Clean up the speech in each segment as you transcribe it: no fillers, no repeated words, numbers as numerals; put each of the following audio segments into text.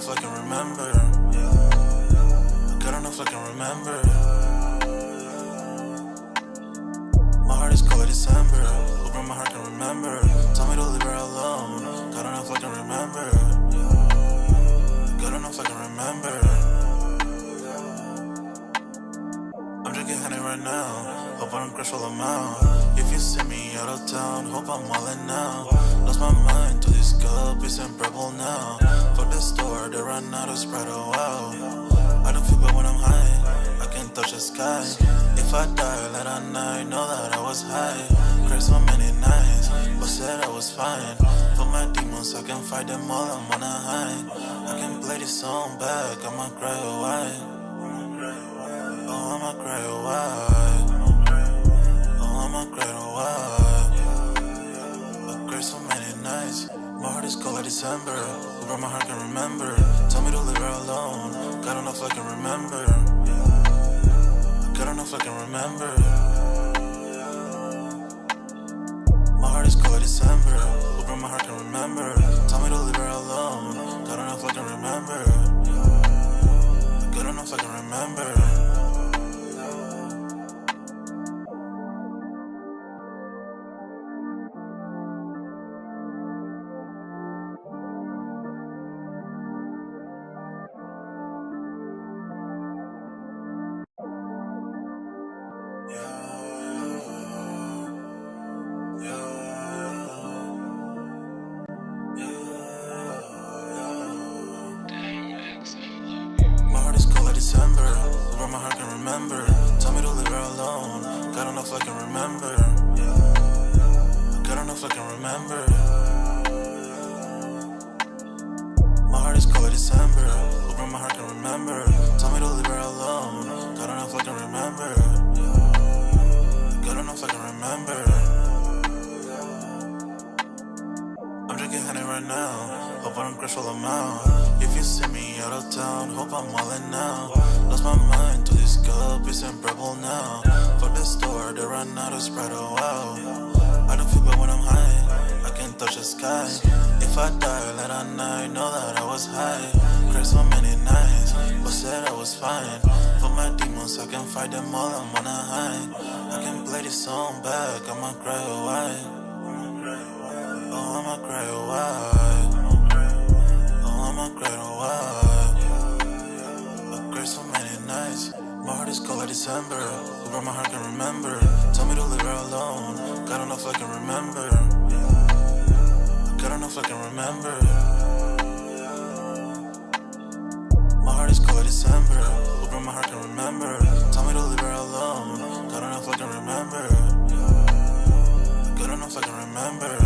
enough I can remember. Good enough I can remember. My heart is cold like December. Open my heart can remember. Tell me to leave her alone. Good enough I can remember. Good enough I can remember. I'm drinking honey right now. Hope I don't crash all amount. If you see me out of town, hope I'm wildin' now. Lost my mind to this cup, it's unbearable now. For the store, they run out of Sprite, oh wow. I don't feel bad when I'm high, I can't touch the sky. If I die late at night, know that I was high. Cried so many nights, but said I was fine. For my demons, I can fight them all, I'm on a high. I can play this song back, I'ma cry or why. Oh, I'ma cry or why. Oh, I'ma cry or why. I cried so many nights. My heart is cold like December. Over my heart can remember. Tell me to leave her alone. God enough I can remember. God enough I can remember. My heart is cold like December. Over my heart can remember. Tell me to leave her alone. God enough I can remember. Good enough I can remember. December, over my heart can remember. Tell me to leave her alone. God enough I can remember. God enough I can remember. My heart is cold like December. Over my heart can remember. Tell me to leave her alone. God enough I can remember. God enough I can remember. I'm drinking honey right now. Hope I don't crash all amount. If you see me out of town, hope I'm wildin' now. Lost my mind to this cup, it's unbearable now. For the store, they run out of Sprite, oh wow. I don't feel bad when I'm high, I can't touch the sky. If I die late at night, know that I was high. Cried so many nights, but said I was fine. For my demons, I can fight them all, I'm on a high. I can play this song back, I'ma cry or why. Oh, I'ma cry or why. I'ma cry or why. I cried so many nights. My heart is cold like December. Over my heart can remember. Tell me to leave her alone. God enough I can remember. God enough I can remember. My heart is cold like December. Over my heart can remember. Tell me to leave her alone. God enough I can remember. God enough I can remember.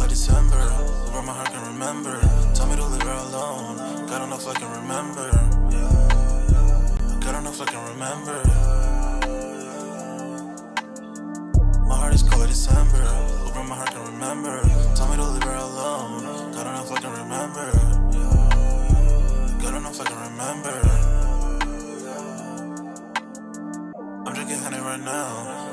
December, over my heart can remember. Tell me to leave her alone. God enough I can remember. God enough I can remember. My heart is cold like December. Over my heart can remember. Tell me to leave her alone. God enough I can remember. God enough I can remember. I'm drinking honey right now.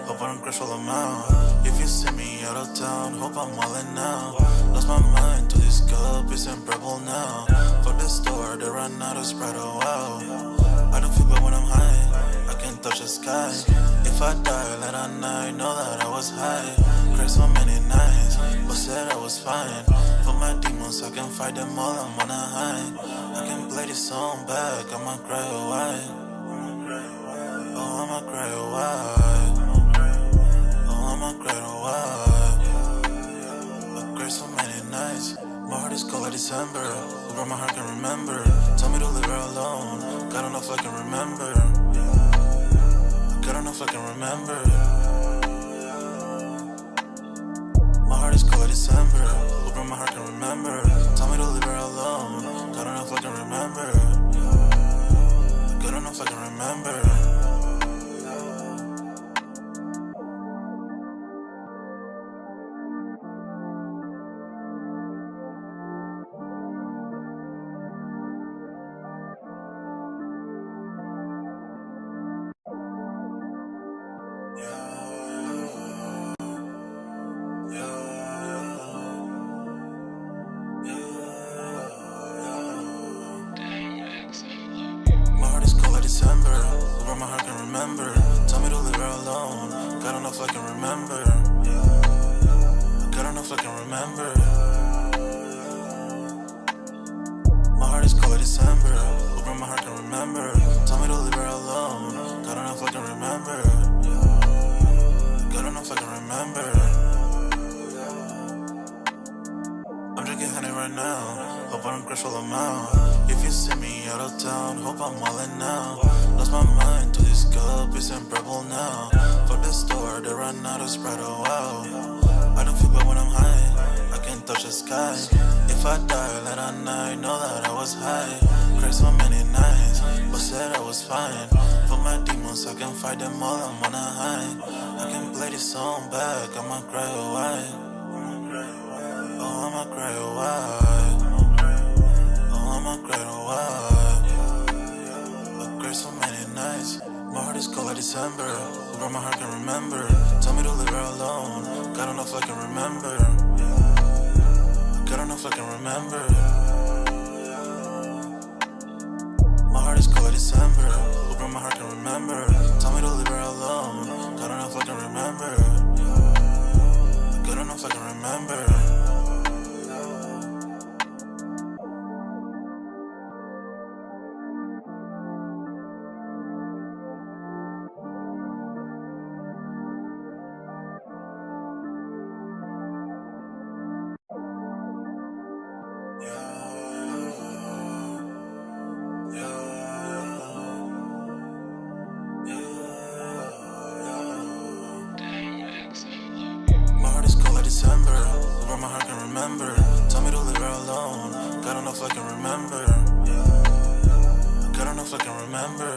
Hope I don't crash all amount. If you see me out of town, hope I'm wildin' now. Lost my mind to this cup, it's unbearable now. For the store, they run out of Sprite, oh wow. I don't feel bad when I'm high, I can't touch the sky. If I die late at night, know that I was high. Cried so many nights, but said I was fine. For my demons, I can fight them all, I'm on a high. I can play this song back, I'ma cry or why. Oh, I'ma cry or why. Oh, I'ma cry or why. I cried so many nights. My heart is cold like December. Over my heart can remember. Tell me to leave her alone. God enough I can remember. God enough I can remember. My heart is cold like December. Over my heart can remember. Tell me to leave her alone. God enough I can remember. remember. My heart is cold like December, over my heart can remember. Tell me to leave her alone, God don't know if I can remember. God don't know if I can remember. My heart is cold like December, over my heart can remember. Tell me to leave her alone, God don't know if I can remember. God don't know if I can remember. I'm drinking honey right now, hope I don't crush all amount. If you see me out of town, hope I'm wildin' now. Lost my mind to this cup, it's unbearable now. Fuck the store, they run out of Sprite, oh wow. I don't feel bad when I'm high, I can't touch the sky. If I die late at night, know that I was high. Cried so many nights, but said I was fine. For my demons, I can fight them all, I'm on a high. I can play this song back, I'ma cry, oh why? Oh, I'ma cry, oh why? Oh, I'ma cry, oh why? I cried so many nights. My heart is cold like December, over my heart can remember. Tell me to leave her alone, God don't know if I can remember. God don't know if I can remember. My heart is cold like December, over my heart can remember. Tell me to leave her alone, God don't know if I can remember. God don't know if I can remember. My heart is cold like December, over my heart can remember. Tell me to leave her alone, God don't know if I can remember. God don't know if I can remember.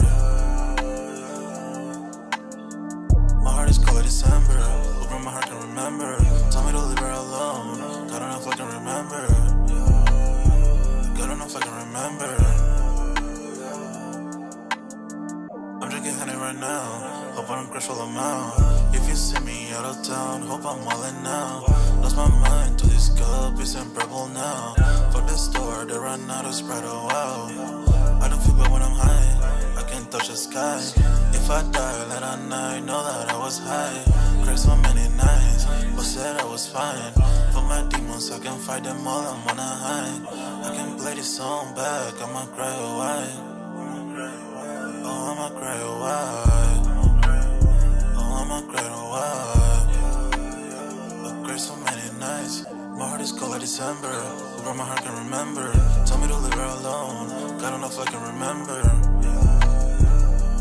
My heart is cold like December, over my heart can remember. Tell me to leave her alone, God don't know if I can remember. God don't know if I can remember. I'm drinking honey right now, hope I don't crush all amount. If you see me out of town, hope I'm wildin' now. Lost my mind to this cup, it's unbearable now. Fuck the store, they run out of Sprite, oh wow. I don't feel bad when I'm high, I can't touch the sky. If I die late at night, know that I was high. Cried so many nights, but said I was fine. For my demons, I can fight them all, I'm on a high. I can play this song back, I'ma cry, oh why? Oh, I'ma cry, oh why? Oh, I'ma cry, oh why? I cried so many nights. My heart is cold like December, over my heart can remember. Tell me to leave her alone, God don't know if I can remember.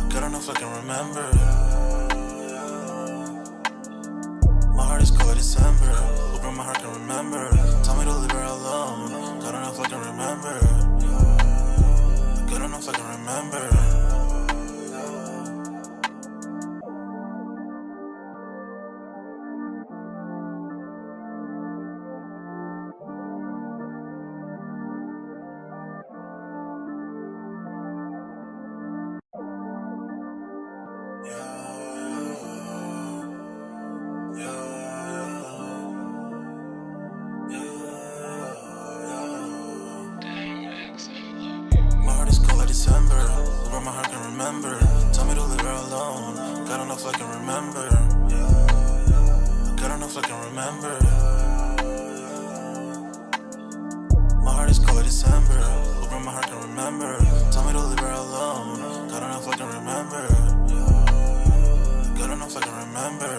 God don't know if I can remember. My heart is cold like December, over my heart can remember. Tell me to leave her alone, God don't know if I can remember. God don't know if I can remember. December, over my heart can remember. Tell me to leave her alone, God don't know if I can remember. God don't know if I can remember. My heart is cold like December, over my heart can remember. Tell me to leave her alone, God don't know if I can remember. God don't know if I can remember.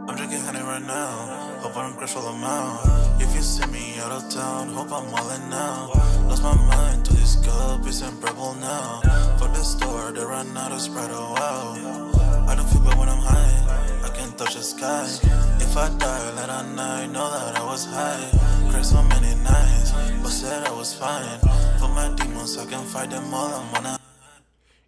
I'm drinking honey right now, hope I don't crush all amount. If you see me out of town, hope I'm wildin' now. Lost my mind to this cup, it's unbearable now. Fuck the store, they run out of Sprite, oh wow. I don't feel bad when I'm high, I can't touch the sky. If I die late at night, know that I was high. Cried so many nights, but said I was fine. For my demons, I can fight them all. I'm on a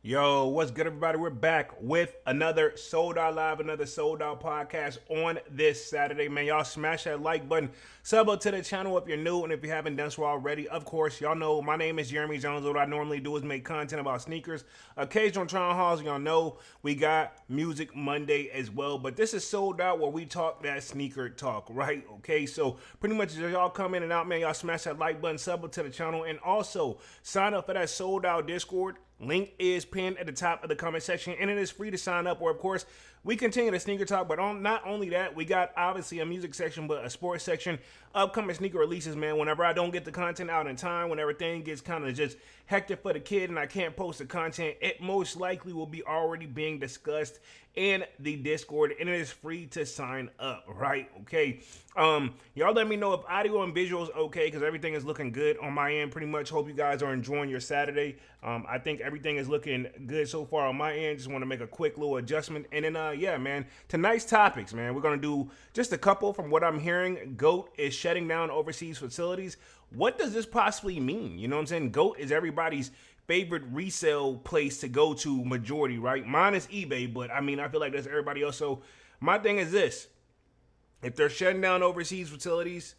Yo, what's good, everybody? We're back with another Sold Out Live, another Sold Out podcast on this Saturday. Man, y'all smash that like button. Sub up to the channel if you're new, and if you haven't done so already, of course, y'all know my name is Jeremy Jones. What I normally do is make content about sneakers. Occasional Tron Halls, y'all know we got Music Monday as well. But this is Sold Out, where we talk that sneaker talk, right? Okay, so pretty much as y'all come in and out, man, y'all smash that like button, sub up to the channel, and also sign up for that Sold Out Discord. Link is pinned at the top of the comment section, and it is free to sign up. Or, of course, we continue the sneaker talk, but not only that, we got obviously a music section, but a sports section, upcoming sneaker releases, man. Whenever I don't get the content out in time, when everything gets kind of just hectic for the kid and I can't post the content, it most likely will be already being discussed in the Discord, and it is free to sign up, right? Okay. Y'all let me know if audio and visuals okay, because everything is looking good on my end. Pretty much hope you guys are enjoying your Saturday. I think everything is looking good so far on my end. Just want to make a quick little adjustment. And then yeah, man, tonight's topics, man, we're gonna do just a couple. From what I'm hearing, GOAT is shutting down overseas facilities. What does this possibly mean? You know what I'm saying? GOAT is everybody's favorite resale place to go to, majority, right? Mine is eBay, but I mean, I feel like that's everybody else. So my thing is this: if they're shutting down overseas facilities,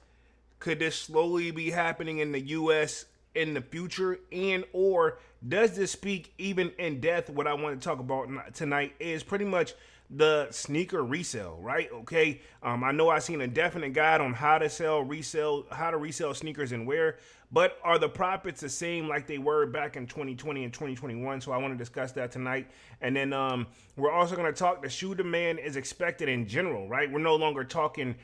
could this slowly be happening in the U.S. in the future? And or does this speak even in depth? What I want to talk about tonight is pretty much the sneaker resale, right? Okay. I know I've seen a definite guide on how to resell sneakers and where, but are the profits the same like they were back in 2020 and 2021? So I want to discuss that tonight. And then we're also going to talk the shoe demand is expected in general, right? We're no longer talking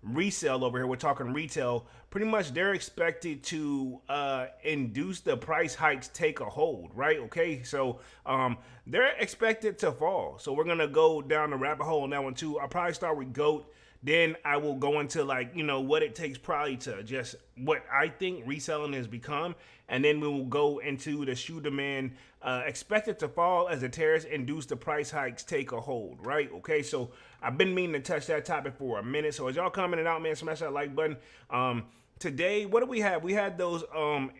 resale over here. We're talking retail. Pretty much they're expected to induce the price hikes take a hold, right? Okay, so they're expected to fall. So we're gonna go down the rabbit hole on that one too. I'll probably start with GOAT. Then I will go into, like, you know, what it takes probably to just what I think reselling has become. And then we will go into the shoe demand expected to fall as the tariffs induce the price hikes take a hold, right? Okay, so I've been meaning to touch that topic for a minute. So as y'all commenting out, man, smash that like button. Today, what do we have? We had those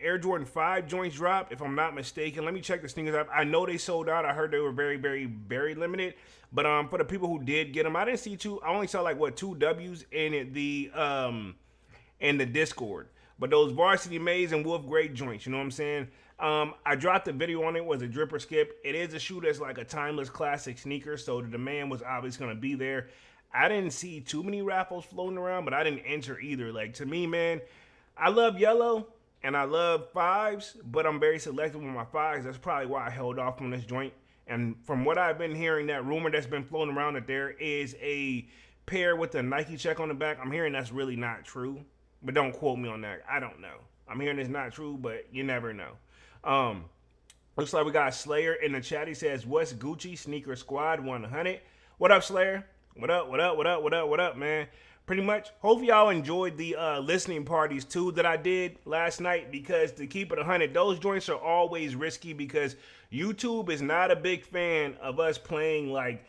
Air Jordan 5 joints drop, if I'm not mistaken. Let me check the sneakers up. I know they sold out. I heard they were very, very, very limited. But for the people who did get them, I didn't see two. I only saw like two W's in the Discord. But those Varsity Maze and Wolf Grade joints, you know what I'm saying? I dropped a video on it. Was a drip or skip. It is a shoe that's like a timeless classic sneaker, so the demand was obviously going to be there. I didn't see too many raffles floating around, but I didn't enter either. Like, to me, man, I love yellow and I love fives, but I'm very selective with my fives. That's probably why I held off on this joint. And from what I've been hearing, that rumor that's been floating around that there is a pair with a Nike check on the back, I'm hearing that's really not true. But don't quote me on that. I don't know. I'm hearing it's not true, but you never know. Looks like we got Slayer in the chat. He says, "What's Gucci Sneaker Squad 100?" What up, Slayer? What up, what up, what up, what up, what up, man? Pretty much, hopefully y'all enjoyed the listening parties too that I did last night, because to keep it 100, those joints are always risky because YouTube is not a big fan of us playing like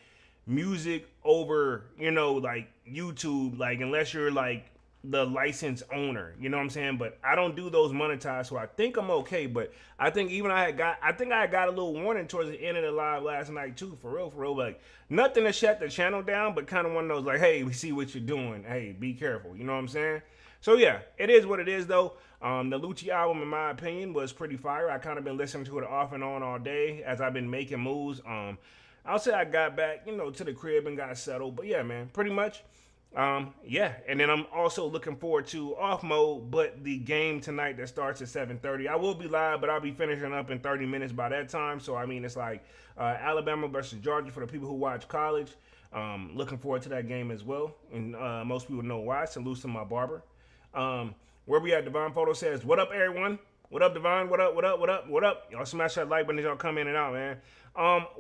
music over, you know, like YouTube, like unless you're like the license owner, you know what I'm saying? But I don't do those monetized, so I think I'm okay. But I think I think I got a little warning towards the end of the live last night too, for real. Like, nothing to shut the channel down, but kind of one of those like, hey, we see what you're doing. Hey, be careful. You know what I'm saying? So yeah, it is what it is though. The Lucci album, in my opinion, was pretty fire. I kind of been listening to it off and on all day as I've been making moves. I'll say I got back, you know, to the crib and got settled. But yeah, man, pretty much. Yeah, and then I'm also looking forward to Off Mode, but the game tonight that starts at 7:30. I will be live, but I'll be finishing up in 30 minutes by that time. So I mean, it's like Alabama versus Georgia for the people who watch college. Looking forward to that game as well, and most people know why. Salute to my barber. Where we at? Divine Photo says, "What up, everyone? What up, Divine? What up? What up? What up? What up? Y'all smash that like button as y'all come in and out, man.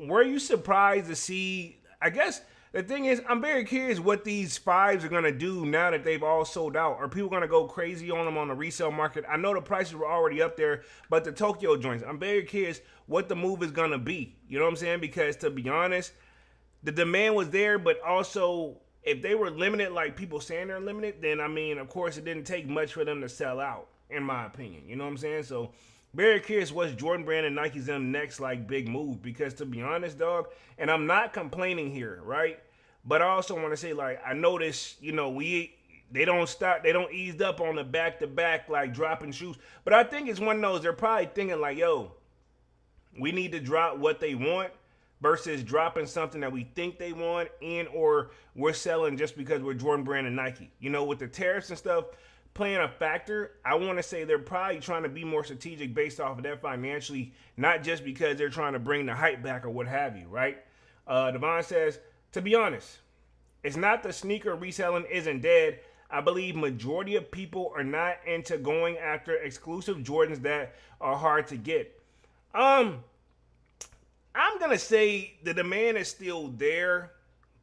Were you surprised to see? I guess." The thing is, I'm very curious what these fives are going to do now that they've all sold out. Are people going to go crazy on them on the resale market? I know the prices were already up there, but the Tokyo joints, I'm very curious what the move is going to be. You know what I'm saying? Because to be honest, the demand was there, but also if they were limited like people saying they're limited, then I mean, of course, it didn't take much for them to sell out, in my opinion. You know what I'm saying? So Very curious what's Jordan Brand and Nike's next like big move, because to be honest, dog, and I'm not complaining here, right? But I also want to say, like, I noticed, they don't stop, they don't ease up on the back to back like dropping shoes. But I think it's one of those, they're probably thinking like, yo, we need to drop what they want versus dropping something that we think they want, and or we're selling just because we're Jordan Brand and Nike. With the tariffs and stuff playing a factor, I want to say they're probably trying to be more strategic based off of that financially, not just because they're trying to bring the hype back or what have you, right? Devon says, to be honest, it's not the sneaker reselling isn't dead. I believe majority of people are not into going after exclusive Jordans that are hard to get. I'm gonna say the demand is still there,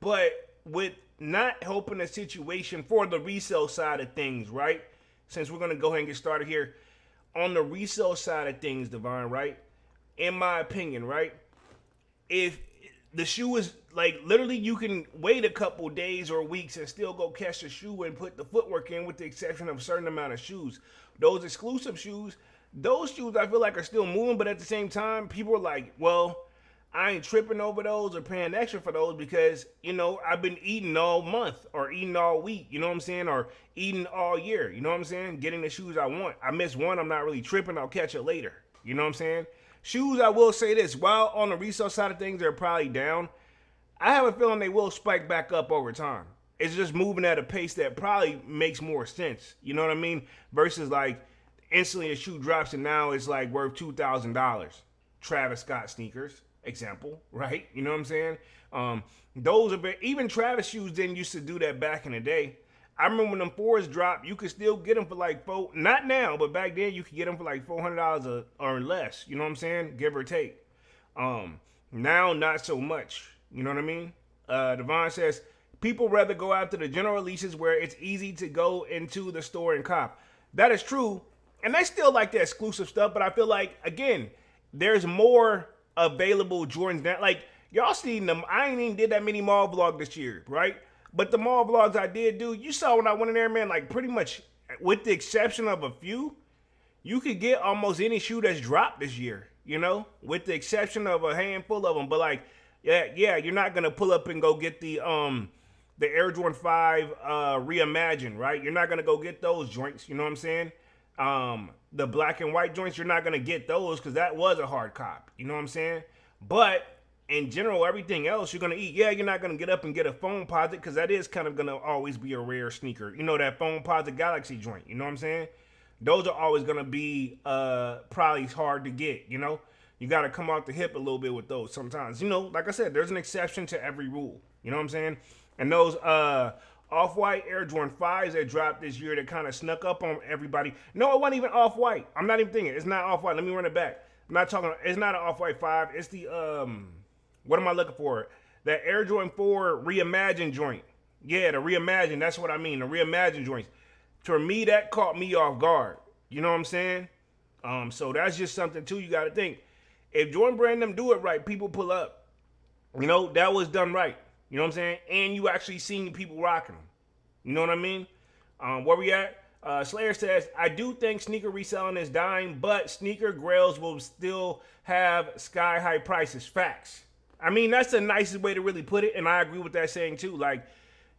but with not helping the situation for the resale side of things, right? Since we're gonna go ahead and get started here on the resale side of things, Devon, right? In my opinion, right? If the shoe is like literally, you can wait a couple days or weeks and still go catch the shoe and put the footwork in, with the exception of a certain amount of shoes. Those exclusive shoes, those shoes I feel like are still moving, but at the same time, people are like, well, I ain't tripping over those or paying extra for those because, I've been eating all month or eating all week, you know what I'm saying? Or eating all year, you know what I'm saying? Getting the shoes I want. I miss one, I'm not really tripping, I'll catch it later. You know what I'm saying? Shoes, I will say this, while on the resale side of things, they're probably down, I have a feeling they will spike back up over time. It's just moving at a pace that probably makes more sense. You know what I mean? Versus like instantly a shoe drops and now it's like worth $2,000. Travis Scott sneakers, example, right? You know what I'm saying? Those are even Travis shoes didn't used to do that back in the day. I remember when them fours dropped, you could still get them for like not now, but back then you could get them for like $400 or less. You know what I'm saying? Give or take. Now not so much. You know what I mean? Devon says people rather go after the general releases where it's easy to go into the store and cop. That is true, and they still like the exclusive stuff. But I feel like again, there's more available Jordans now. Like y'all seen them. I ain't even did that many mall vlog this year, right? But the mall vlogs I did do, you saw when I went in there, man, like pretty much with the exception of a few, you could get almost any shoe that's dropped this year, with the exception of a handful of them. But like, yeah, you're not gonna pull up and go get the Air Jordan 5 reimagined, right? You're not gonna go get those joints, you know what I'm saying? The black and white joints, you're not gonna get those because that was a hard cop, you know what I'm saying? But in general, everything else you're gonna eat. Yeah, you're not gonna get up and get a foam posit because that is kind of gonna always be a rare sneaker. That foam posit Galaxy joint. You know what I'm saying? Those are always gonna be probably hard to get. You gotta come out the hip a little bit with those sometimes. Like I said, there's an exception to every rule. You know what I'm saying? And those off-white Air Jordan 5s that dropped this year that kind of snuck up on everybody. No, it wasn't even off-white. I'm not even thinking. It's not off-white. Let me run it back. I'm not talking. It's not an off-white 5. It's the what am I looking for? That Air Jordan 4 reimagined joint. Yeah, the reimagined. That's what I mean. The reimagined joints. For me, that caught me off guard. You know what I'm saying? So that's just something too. You got to think. If Jordan Brand them do it right, people pull up. That was done right. You know what I'm saying? And you actually seen people rocking them. You know what I mean? Where we at? Slayer says, I do think sneaker reselling is dying, but sneaker grails will still have sky high prices. Facts. I mean, that's the nicest way to really put it, and I agree with that saying too. Like,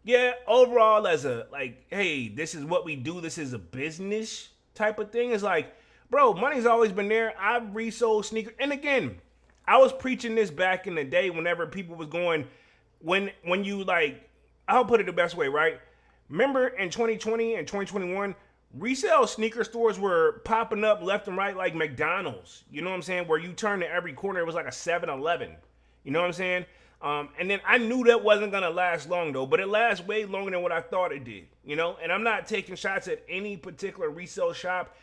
yeah, overall as a, like, hey, this is what we do, this is a business type of thing. It's like, bro, money's always been there. I've resold sneakers. And again, I was preaching this back in the day whenever people was going, when you like, I'll put it the best way, right? Remember in 2020 and 2021, resale sneaker stores were popping up left and right like McDonald's. You know what I'm saying? Where you turn to every corner, it was like a 7-Eleven. You know what I'm saying? And then I knew that wasn't going to last long, though. But it lasts way longer than what I thought it did. And I'm not taking shots at any particular resale shop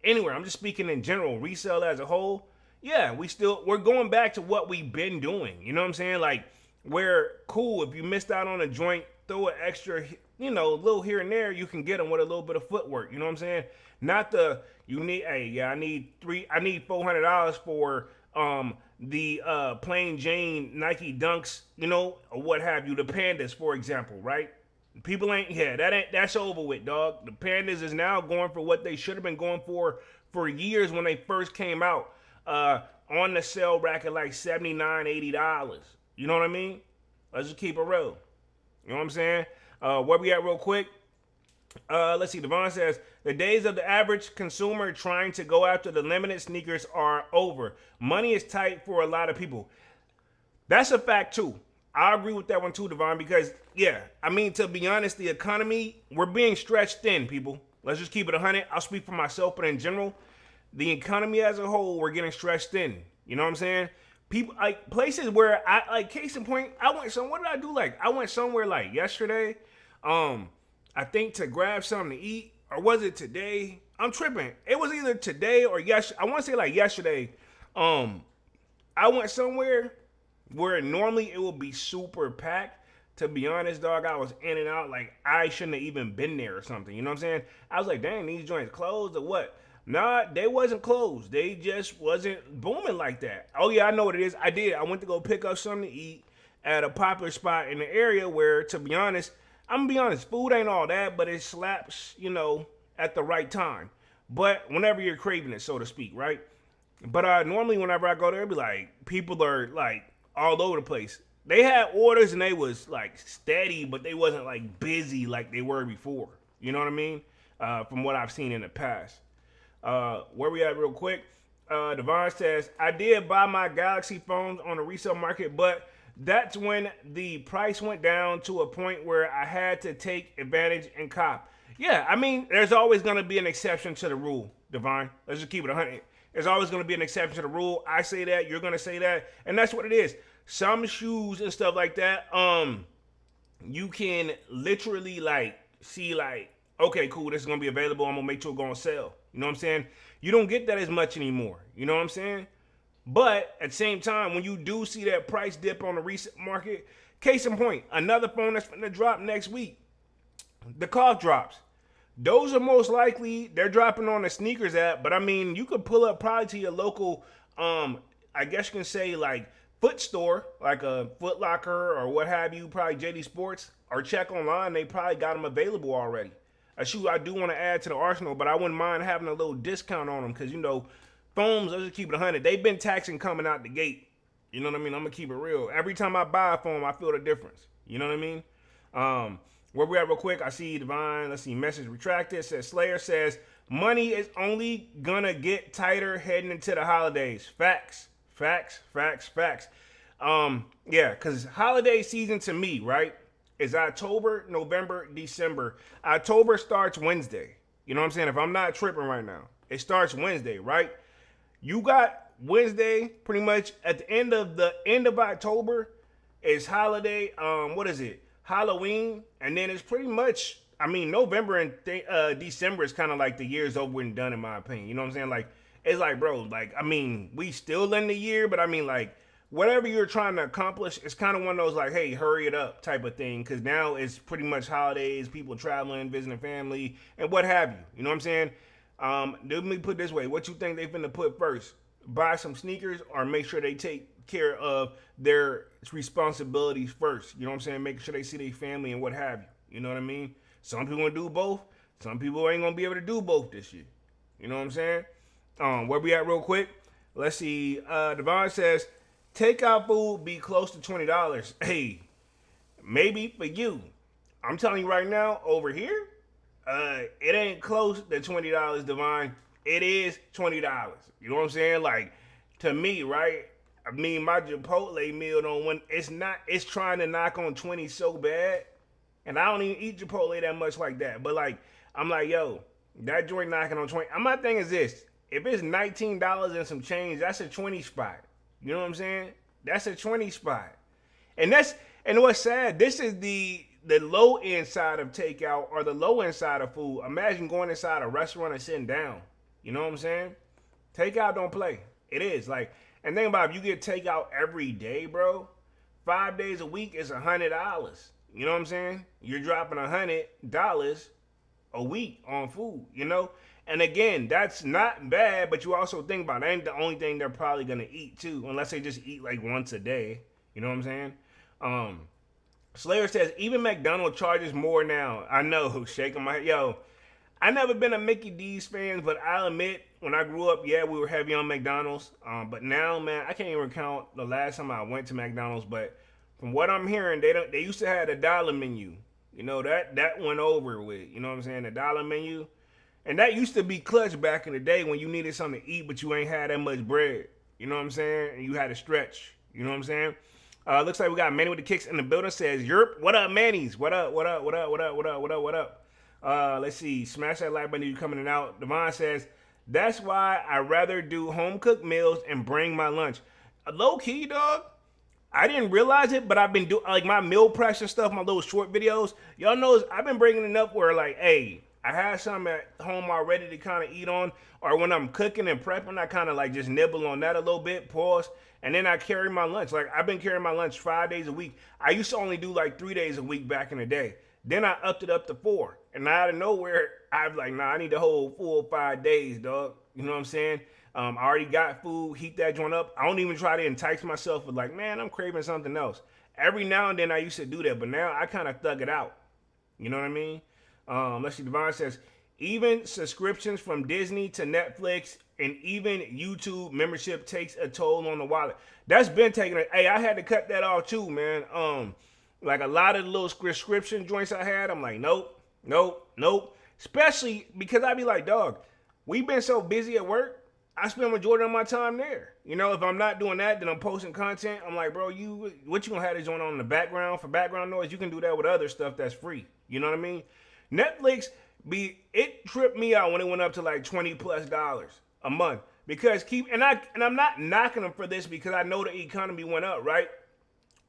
anywhere. I'm just speaking in general. Resale as a whole. Yeah, we're going back to what we've been doing. You know what I'm saying? Like, where, cool, if you missed out on a joint, throw an extra, a little here and there, you can get them with a little bit of footwork. You know what I'm saying? Not I need $400 for the plain Jane Nike Dunks, or what have you, the Pandas, for example, right? People ain't that's over with, dog. The pandas is now going for what they should have been going for years when they first came out. On the sale rack at like $79, $80. You know what I mean? Let's just keep it real. You know what I'm saying? Where we at real quick? Let's see. Devon says the days of the average consumer trying to go after the limited sneakers are over. Money is tight for a lot of people. That's a fact too. I agree with that one too, Devon, because yeah, I mean, to be honest, the economy, we're being stretched thin, people. Let's just keep it 100. I'll speak for myself, but in general, the economy as a whole, we're getting stretched thin. You know what I'm saying? People like places where I like, case in point, I went some. What did I do? Like I went somewhere like yesterday. I think to grab something to eat, or was it today? I'm tripping. It was either today or yesterday. I want to say like yesterday. I went somewhere where normally it would be super packed. To be honest, dog, I was in and out. Like, I shouldn't have even been there or something. You know what I'm saying? I was like, dang, these joints closed or what? Nah, they wasn't closed. They just wasn't booming like that. Oh, yeah, I know what it is. I did. I went to go pick up something to eat at a popular spot in the area where, to be honest, I'm going to be honest, food ain't all that, but it slaps, you know, at the right time. But whenever you're craving it, so to speak, right? But normally whenever I go there, it'd be like, people are like all over the place. They had orders and they was like steady, but they wasn't like busy like they were before. You know what I mean? From what I've seen in the past. Where we at real quick? Devon says, I did buy my Galaxy phones on the resale market, but that's when the price went down to a point where I had to take advantage and cop. Yeah, I mean, there's always going to be an exception to the rule, Devon. Let's just keep it 100. There's always going to be an exception to the rule. I say that, you're going to say that, and that's what it is. Some shoes and stuff like that, you can literally like see like, okay, cool, this is gonna be available. I'm gonna make sure it go on sale. You know what I'm saying? You don't get that as much anymore. You know what I'm saying? But at the same time, when you do see that price dip on the recent market, case in point, another phone that's gonna drop next week, the cough drops. Those are most likely they're dropping on the sneakers app. But I mean, you could pull up probably to your local, I guess you can say like foot store, like a Foot Locker or what have you, probably JD Sports, or check online. They probably got them available already. A shoe I do want to add to the arsenal, but I wouldn't mind having a little discount on them because, you know, phones, let's just keep it 100. They've been taxing coming out the gate. You know what I mean? I'm going to keep it real. Every time I buy a phone, I feel the difference. You know what I mean? Where we at real quick, I see Divine, let's see, message retracted. Says Slayer says, money is only going to get tighter heading into the holidays. Facts. Yeah, because holiday season to me, right, is October, November, December. October starts Wednesday. You know what I'm saying? If I'm not tripping right now, it starts Wednesday, right? You got Wednesday pretty much at the end of October is holiday. What is it? Halloween, and then it's pretty much. I mean, November and December is kind of like the year's over and done, in my opinion. You know what I'm saying? Like, it's like, bro, like, I mean, we still in the year, but I mean, like, whatever you're trying to accomplish, it's kind of one of those, like, hey, hurry it up type of thing, because now it's pretty much holidays, people traveling, visiting family, and what have you. You know what I'm saying? Let me put it this way. What you think they finna put first? Buy some sneakers or make sure they take care of their responsibilities first? You know what I'm saying? Making sure they see their family and what have you. You know what I mean? Some people gonna do both. Some people ain't gonna be able to do both this year. You know what I'm saying? Where we at real quick? Let's see. Devon says, takeout food be close to $20. Hey, maybe for you. I'm telling you right now, over here, it ain't close to $20, Devon. It is $20. You know what I'm saying? Like, to me, right? I mean, my Chipotle meal it's trying to knock on 20 so bad. And I don't even eat Chipotle that much like that. But like, I'm like, yo, that joint knocking on 20. My thing is this. If it's $19 and some change, that's a 20 spot. You know what I'm saying? That's a 20 spot. And what's sad, this is the low end side of takeout or the low end side of food. Imagine going inside a restaurant and sitting down. You know what I'm saying? Takeout don't play. It is like, and think about it, if you get takeout every day, bro, 5 days a week is $100. You know what I'm saying? You're dropping $100 a week on food, you know? And again, that's not bad, but you also think about it, that ain't the only thing they're probably gonna eat too, unless they just eat like once a day. You know what I'm saying? Slayer says even McDonald's charges more now. I know, shaking my head. Yo, I never been a Mickey D's fan, but I'll admit when I grew up, yeah, we were heavy on McDonald's. But now, man, I can't even recount the last time I went to McDonald's. But from what I'm hearing, they used to have a dollar menu. You know that went over with. You know what I'm saying? The dollar menu, and that used to be clutch back in the day when you needed something to eat, but you ain't had that much bread. You know what I'm saying? And you had to stretch. You know what I'm saying? Looks like we got Manny with the kicks in the building. Says, "Yerp, what up, Manny's? What up? What up? What up? What up? What up? What up? What up?" Let's see. Smash that like button. You coming in and out. Devon says, "That's why I rather do home cooked meals and bring my lunch." Low key, dog. I didn't realize it, but I've been doing like my meal preps and stuff, my little short videos. Y'all knows I've been bringing it up where like, hey, I have something at home already to kind of eat on, or when I'm cooking and prepping, I kind of like just nibble on that a little bit, pause, and then I carry my lunch. Like I've been carrying my lunch 5 days a week. I used to only do like 3 days a week back in the day. Then I upped it up to 4, and out of nowhere, I'm like, nah, I need the whole full 5 days, dog. You know what I'm saying? I already got food, heat that joint up. I don't even try to entice myself with like, man, I'm craving something else. Every now and then I used to do that, but now I kind of thug it out. You know what I mean? Let's see, Devon says, even subscriptions from Disney to Netflix and even YouTube membership takes a toll on the wallet. That's been taking it. Hey, I had to cut that off too, man. Like a lot of the little prescription joints I had, I'm like, nope, nope, nope. Especially because I be like, dog, we've been so busy at work. I spend majority of my time there. You know, if I'm not doing that, then I'm posting content. I'm like, bro, what you gonna have this going on in the background for background noise? You can do that with other stuff that's free. You know what I mean? Netflix it tripped me out when it went up to like $20+ a month because I'm not knocking them for this because I know the economy went up, right?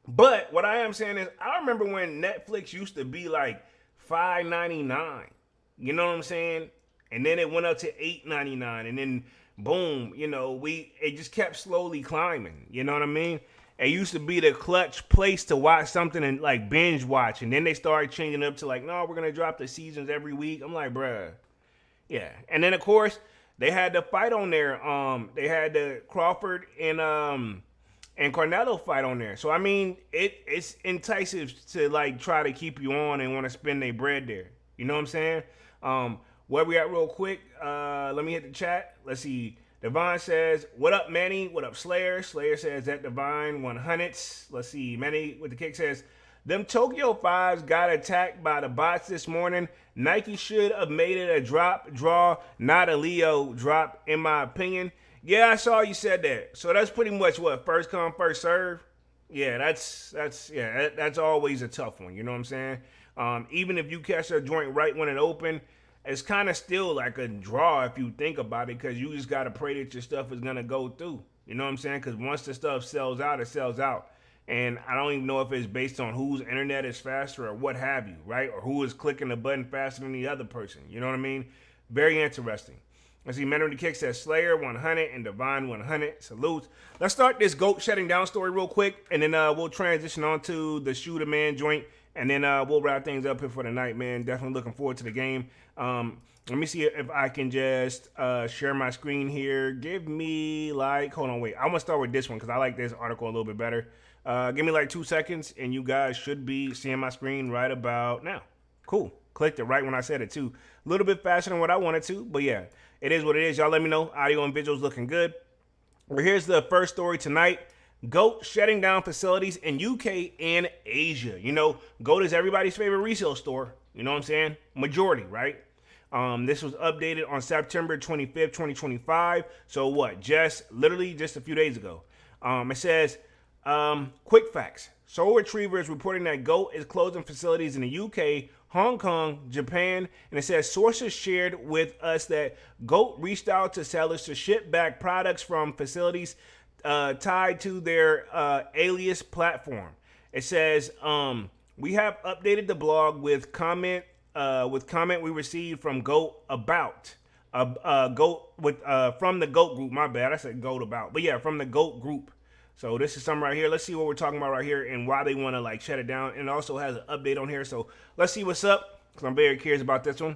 But what I am saying is I remember when Netflix used to be like $5.99. You know what I'm saying? And then it went up to $8.99, and then boom, you know, it just kept slowly climbing. You know what I mean? It used to be the clutch place to watch something and like binge watch, and then they started changing it up to like, no, we're gonna drop the seasons every week. I'm like, bruh, yeah. And then of course they had the fight on there. They had the Crawford and Carnelo fight on there. So I mean, it's enticing to like try to keep you on and want to spend their bread there. You know what I'm saying? Where we at real quick? Let me hit the chat. Let's see. Divine says, what up, Manny? What up, Slayer? Slayer says, that Divine 100s. Let's see. Manny with the kick says, them Tokyo 5s got attacked by the bots this morning. Nike should have made it a drop draw, not a Leo drop, in my opinion. Yeah, I saw you said that. So that's pretty much what, first come, first serve? Yeah, that's always a tough one. You know what I'm saying? Even if you catch a joint right when it opened, it's kind of still like a draw if you think about it, because you just got to pray that your stuff is going to go through. You know what I'm saying? Because once the stuff sells out, it sells out. And I don't even know if it's based on whose internet is faster or what have you, right? Or who is clicking the button faster than the other person. You know what I mean? Very interesting. Let's see, Men of the Kick says Slayer 100 and Divine 100. Salutes. Let's start this GOAT shutting down story real quick, and then we'll transition on to the Shooter Man joint, and then we'll wrap things up here for the night, man. Definitely looking forward to the game. Let me see if I can just share my screen here. Give me like, hold on, wait. I'm going to start with this one because I like this article a little bit better. Give me like 2 seconds, and you guys should be seeing my screen right about now. Cool. Clicked it right when I said it, too. A little bit faster than what I wanted to, but yeah, it is what it is. Y'all let me know. Audio and visuals looking good. Well, here's the first story tonight. GOAT shutting down facilities in UK and Asia. You know, GOAT is everybody's favorite resale store. You know what I'm saying? Majority, right? This was updated on September 25th, 2025. So what? Literally just a few days ago. It says, quick facts. Soul Retriever is reporting that GOAT is closing facilities in the UK, Hong Kong, Japan, and it says sources shared with us that GOAT reached out to sellers to ship back products from facilities tied to their Alias platform. It says, we have updated the blog with comment we received from GOAT about GOAT from the GOAT group. My bad, I said GOAT about, but yeah, from the GOAT group. So this is something right here. Let's see what we're talking about right here and why they want to like shut it down. And it also has an update on here. So let's see what's up, because I'm very curious about this one.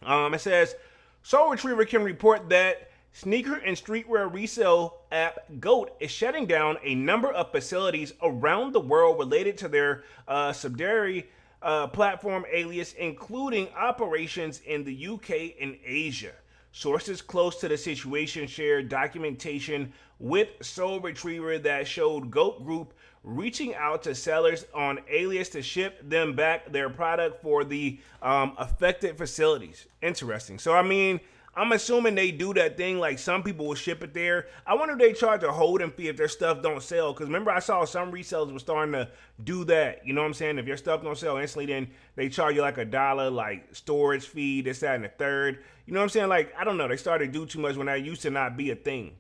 It says Soul Retriever can report that Sneaker and streetwear resale app GOAT is shutting down a number of facilities around the world related to their subsidiary platform Alias, including operations in the UK and Asia. Sources close to the situation shared documentation with Soul Retriever that showed GOAT Group reaching out to sellers on Alias to ship them back their product for the affected facilities. Interesting. So, I mean, I'm assuming they do that thing like some people will ship it there. I wonder if they charge a holding fee if their stuff don't sell. Because remember, I saw some resellers were starting to do that. You know what I'm saying? If your stuff don't sell instantly, then they charge you like $1, like storage fee, this, that, and the third. You know what I'm saying? Like, I don't know. They started to do too much when that used to not be a thing.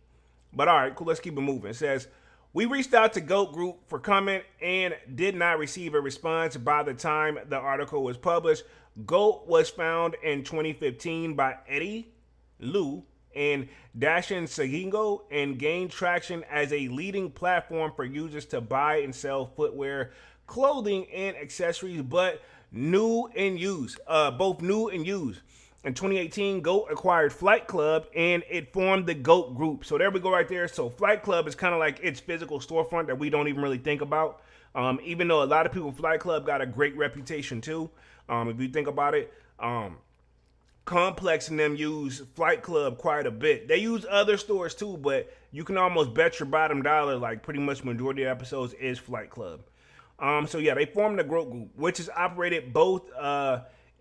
But all right, cool. Let's keep it moving. It says, we reached out to GOAT Group for comment and did not receive a response by the time the article was published. GOAT was founded in 2015 by Eddie Liu and Dashin Sagingo and gained traction as a leading platform for users to buy and sell footwear, clothing, and accessories, but new and used, both new and used. In 2018, GOAT acquired Flight Club and it formed the GOAT Group. So there we go right there. So Flight Club is kind of like its physical storefront that we don't even really think about. Even though a lot of people, Flight Club got a great reputation too. If you think about it, Complex and them use Flight Club quite a bit. They use other stores too, but you can almost bet your bottom dollar, like pretty much majority of episodes is Flight Club. So yeah, they formed the GOAT Group, which is operated both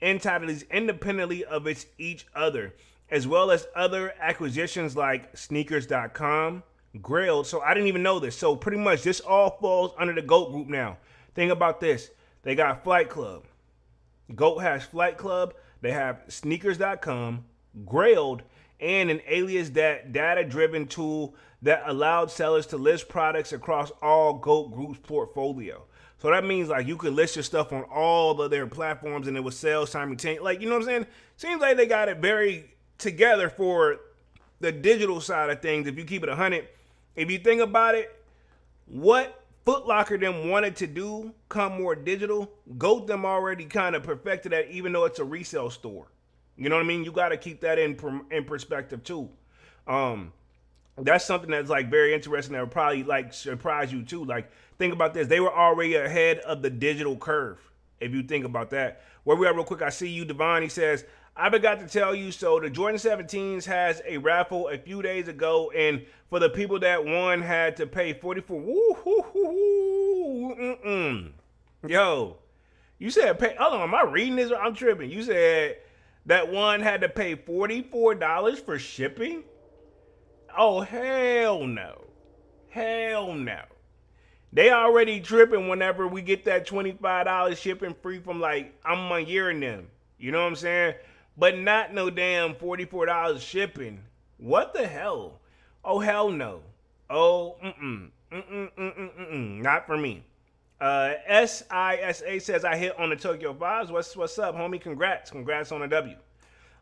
entities independently of each other, as well as other acquisitions like sneakers.com, Grailed. So I didn't even know this. So pretty much this all falls under the GOAT Group now. Think about this. They got Flight Club. GOAT has Flight Club. They have sneakers.com, Grailed, and an Alias that data-driven tool that allowed sellers to list products across all GOAT Group's portfolio. So that means like you could list your stuff on all of their platforms and it would sell simultaneously. Like, you know what I'm saying? Seems like they got it very together for the digital side of things. If you keep it 100, if you think about it, what Foot Locker them wanted to do come more digital, GOAT them already kind of perfected that, even though it's a resale store. You know what I mean? You got to keep that in perspective too. That's something that's like very interesting that would probably like surprise you too. Like, think about this. They were already ahead of the digital curve. If you think about that. Where we are real quick, I see you, Devon. He says, I forgot to tell you, so the Jordan 17s has a raffle a few days ago, and for the people that won had to pay $44. Yo, you said pay, hold on, am I reading this? I'm tripping. You said that one had to pay $44 for shipping? Oh, hell no. Hell no. They already tripping whenever we get that $25 shipping free from like I'm a year in them. You know what I'm saying? But not no damn $44 shipping. What the hell? Oh, hell no. Oh, not for me. SISA says I hit on the Tokyo Vibes. What's up, homie? Congrats on a W.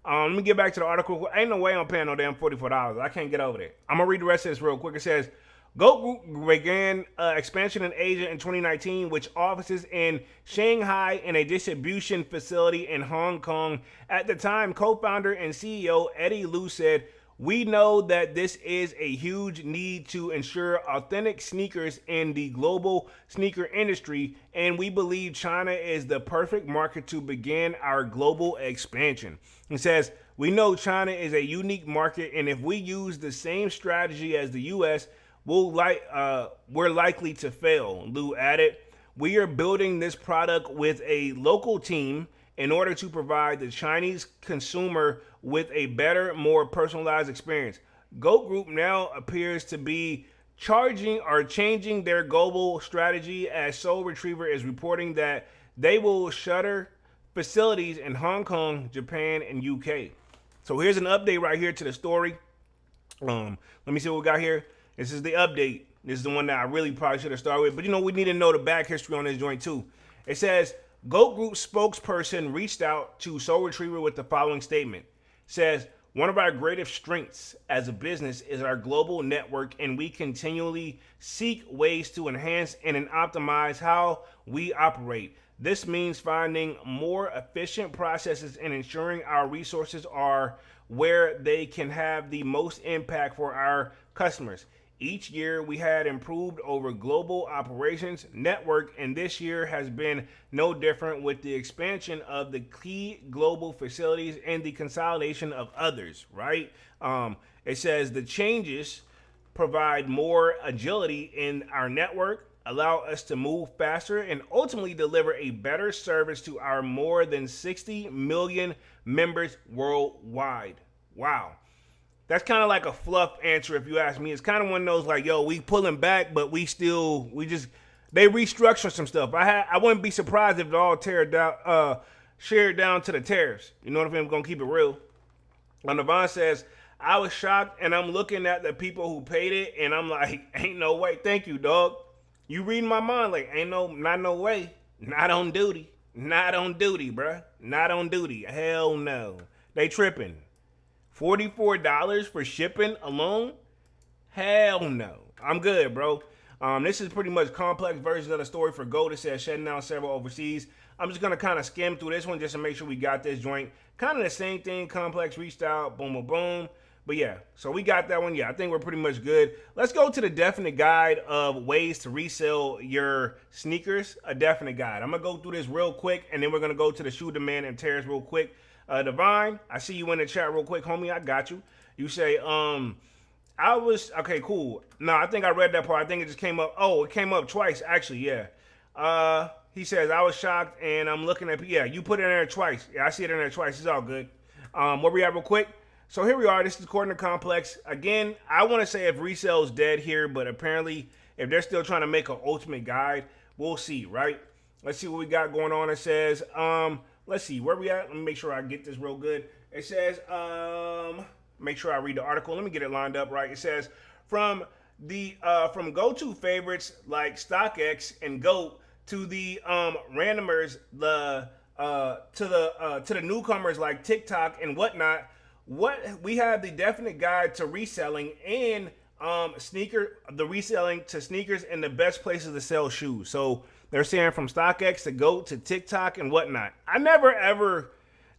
Let me get back to the article. Ain't no way I'm paying no damn $44. I can't get over that. I'm going to read the rest of this real quick. It says, GOAT Group began expansion in Asia in 2019, which offices in Shanghai and a distribution facility in Hong Kong. At the time, co-founder and CEO Eddie Liu said, we know that this is a huge need to ensure authentic sneakers in the global sneaker industry, and we believe China is the perfect market to begin our global expansion. He says, we know China is a unique market, and if we use the same strategy as the U.S., we're likely to fail. Liu added, we are building this product with a local team in order to provide the Chinese consumer with a better, more personalized experience. GOAT Group now appears to be changing their global strategy, as Soul Retriever is reporting that they will shutter facilities in Hong Kong, Japan, and UK. So here's an update right here to the story. Let me see what we got here. This is the update. This is the one that I really probably should have started with. But, you know, we need to know the back history on this joint, too. It says, GOAT Group spokesperson reached out to Soul Retriever with the following statement. It says, one of our greatest strengths as a business is our global network, and we continually seek ways to enhance and optimize how we operate. This means finding more efficient processes and ensuring our resources are where they can have the most impact for our customers. Each year we had improved over global operations network, and this year has been no different with the expansion of the key global facilities and the consolidation of others, right? It says the changes provide more agility in our network, allow us to move faster, and ultimately deliver a better service to our more than 60 million members worldwide. Wow. That's kind of like a fluff answer if you ask me. It's kind of one of those like, yo, we pulling back, but they restructure some stuff. I wouldn't be surprised if it all shared down to the tariffs. You know what I mean? I'm gonna keep it real. Navon says, I was shocked, and I'm looking at the people who paid it, and I'm like, ain't no way. Thank you, dog. You reading my mind like, not no way. Not on duty. Not on duty, bruh. Not on duty. Hell no. They tripping. $44 for shipping alone? Hell no. I'm good, bro. This is pretty much complex version of the story for Gold. It says shutting down several overseas. I'm just gonna kind of skim through this one just to make sure we got this joint. Kind of the same thing. Complex reached out. Boom, boom, boom. But yeah, so we got that one. Yeah, I think we're pretty much good. Let's go to the definite guide of ways to resell your sneakers. A definite guide. I'm gonna go through this real quick, and then we're gonna go to the shoe demand and tears real quick. Divine, I see you in the chat real quick, homie. I got you. You say, okay, cool. No, I think I read that part. I think it just came up. Oh, it came up twice, actually. Yeah. He says, I was shocked, and I'm looking at. Yeah, you put it in there twice. Yeah, I see it in there twice. It's all good. Where we at real quick? So here we are. This is according to Complex. Again, I want to say if resale is dead here, but apparently if they're still trying to make an ultimate guide, we'll see, right? Let's see what we got going on. It says, let's see where we at. Let me make sure I get this real good. It says, make sure I read the article. Let me get it lined up right. It says from go-to favorites like StockX and GOAT to the randomers, to the newcomers like TikTok and whatnot. What we have the definite guide to reselling and reselling to sneakers and the best places to sell shoes. So they're saying from StockX to GOAT to TikTok and whatnot. I never ever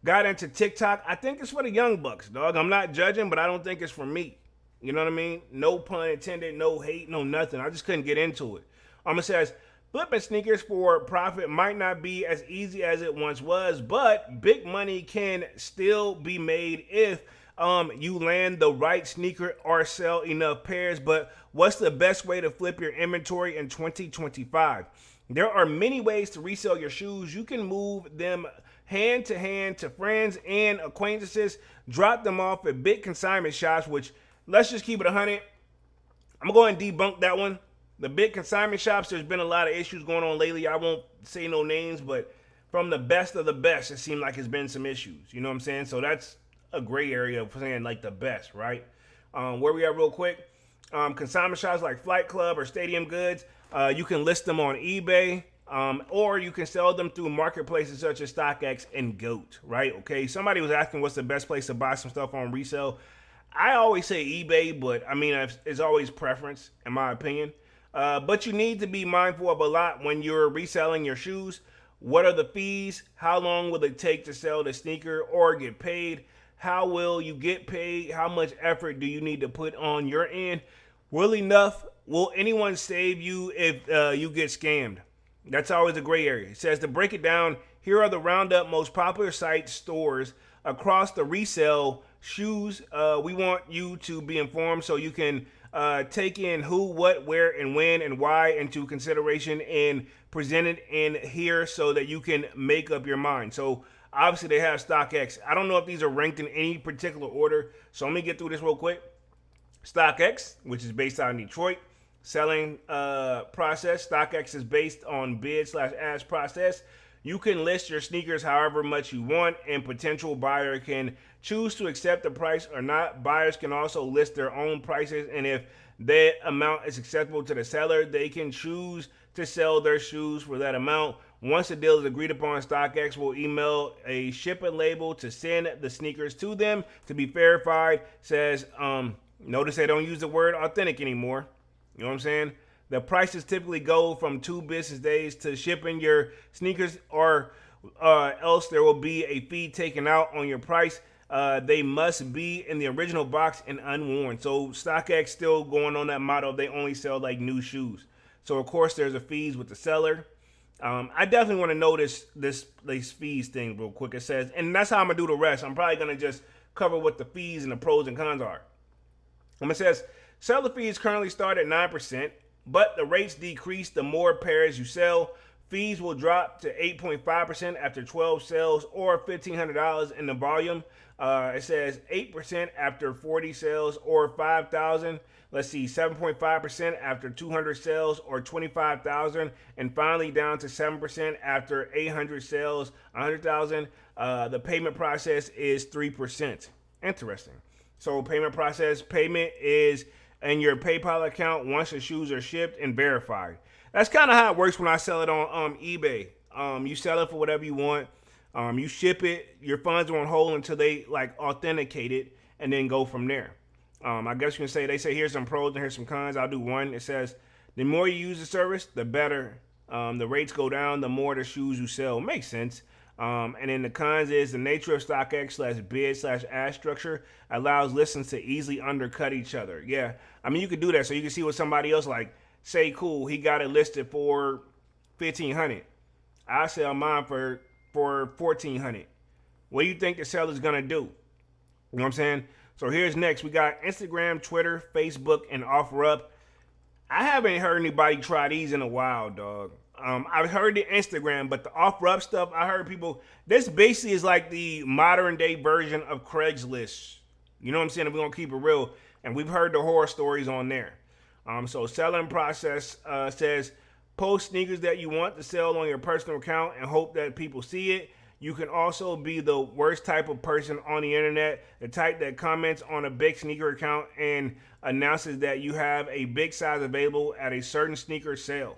got into TikTok. I think it's for the young bucks, dog. I'm not judging, but I don't think it's for me. You know what I mean? No pun intended, no hate, no nothing. I just couldn't get into it. It says, flipping sneakers for profit might not be as easy as it once was, but big money can still be made if you land the right sneaker or sell enough pairs. But what's the best way to flip your inventory in 2025? There are many ways to resell your shoes. You can move them hand to friends and acquaintances, drop them off at big consignment shops, which let's just keep it 100. I'm going to debunk that one. The big consignment shops, there's been a lot of issues going on lately. I won't say no names, but from the best of the best, it seemed like it's been some issues. You know what I'm saying? So that's a gray area of saying like the best, right? Where we at real quick? Consignment shops like Flight Club or Stadium Goods, you can list them on eBay, or you can sell them through marketplaces such as StockX and GOAT, right? Okay, somebody was asking what's the best place to buy some stuff on resale. I always say eBay, but I mean, it's always preference, in my opinion. But you need to be mindful of a lot when you're reselling your shoes. What are the fees? How long will it take to sell the sneaker or get paid? How will you get paid? How much effort do you need to put on your end? Will anyone save you if you get scammed? That's always a gray area. It says to break it down, here are the roundup most popular site stores across the resale shoes. We want you to be informed so you can take in who, what, where, and when, and why into consideration and present it in here so that you can make up your mind. So obviously they have StockX. I don't know if these are ranked in any particular order. So let me get through this real quick. StockX, which is based out of Detroit, selling process. StockX is based on bid/ask process. You can list your sneakers however much you want, and potential buyer can choose to accept the price or not. Buyers can also list their own prices, and if that amount is acceptable to the seller, they can choose to sell their shoes for that amount. Once the deal is agreed upon, StockX will email a shipping label to send the sneakers to them to be verified. Says, notice they don't use the word authentic anymore. You know what I'm saying? The prices typically go from 2 business days to shipping your sneakers, or else there will be a fee taken out on your price. they must be in the original box and unworn. So StockX still going on that model. They only sell like new shoes. So of course there's a fees with the seller. I definitely want to know this fees thing real quick. It says, and that's how I'm gonna do the rest. I'm probably gonna just cover what the fees and the pros and cons are. It says seller fees currently start at 9%, but the rates decrease the more pairs you sell. Fees will drop to 8.5% after 12 sales or $1,500 in the volume. It says 8% after 40 sales or 5,000. Let's see, 7.5% after 200 sales or 25,000, and finally down to 7% after 800 sales, 100,000. The payment process is 3%. Interesting. So payment is in your PayPal account once the shoes are shipped and verified. That's kind of how it works when I sell it on eBay. You sell it for whatever you want. You ship it. Your funds are on hold until they like authenticate it, and then go from there. I guess you can say they say here's some pros and here's some cons. I'll do one. It says the more you use the service, the better. The rates go down, the more the shoes you sell. Makes sense. And then the cons is the nature of StockX/bid/ask structure allows listens to easily undercut each other. Yeah, I mean you could do that so you can see what somebody else like. Say cool, he got it listed for $1,500. I sell mine for $1,400. What do you think the seller's gonna do? You know what I'm saying? So here's next. We got Instagram, Twitter, Facebook, and OfferUp. I haven't heard anybody try these in a while, dog. I've heard the Instagram, but the OfferUp stuff, I heard people. This basically is like the modern day version of Craigslist. You know what I'm saying? If we're gonna keep it real, and we've heard the horror stories on there. So selling process says post sneakers that you want to sell on your personal account and hope that people see it. You can also be the worst type of person on the internet, the type that comments on a big sneaker account and announces that you have a big size available at a certain sneaker sale.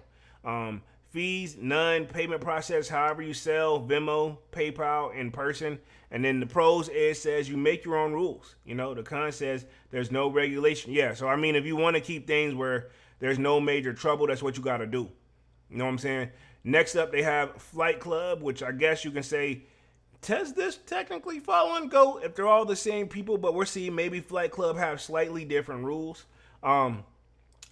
Fees, none. Payment process, however you sell, Venmo, PayPal, in person. And then the pros is says you make your own rules. You know, the con says there's no regulation. Yeah, so I mean, if you want to keep things where there's no major trouble, that's what you got to do. You know what I'm saying? Next up, they have Flight Club, which I guess you can say, does this technically fall on GOAT if they're all the same people? But we're seeing maybe Flight Club have slightly different rules.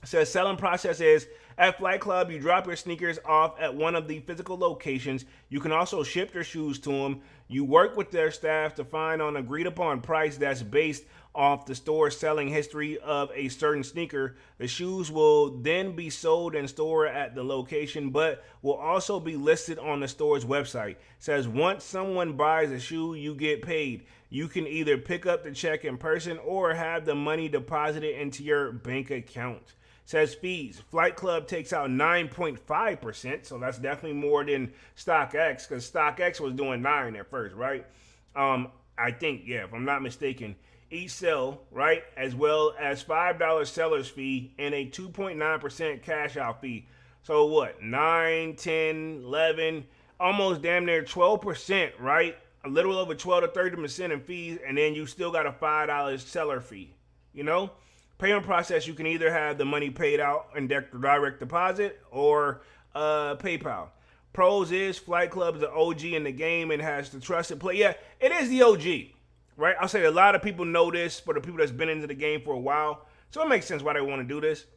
Says selling process is at Flight Club, you drop your sneakers off at one of the physical locations. You can also ship your shoes to them. You work with their staff to find an agreed upon price that's based off the store's selling history of a certain sneaker. The shoes will then be sold in store at the location, but will also be listed on the store's website. Says once someone buys a shoe, you get paid. You can either pick up the check in person or have the money deposited into your bank account. Says fees. Flight Club takes out 9.5%, so that's definitely more than StockX, because StockX was doing 9 at first, right? I think, yeah, if I'm not mistaken. Each sell, right, as well as $5 seller's fee and a 2.9% cash out fee. So what, 9, 10, 11, almost damn near 12%, right? A little over 12 to 30% in fees, and then you still got a $5 seller fee, you know? Payment process, you can either have the money paid out in direct deposit or PayPal. Pros is Flight Club is the OG in the game and has the trusted play. Yeah, it is the OG, right? I'll say a lot of people know this for the people that's been into the game for a while. So it makes sense why they want to do this. It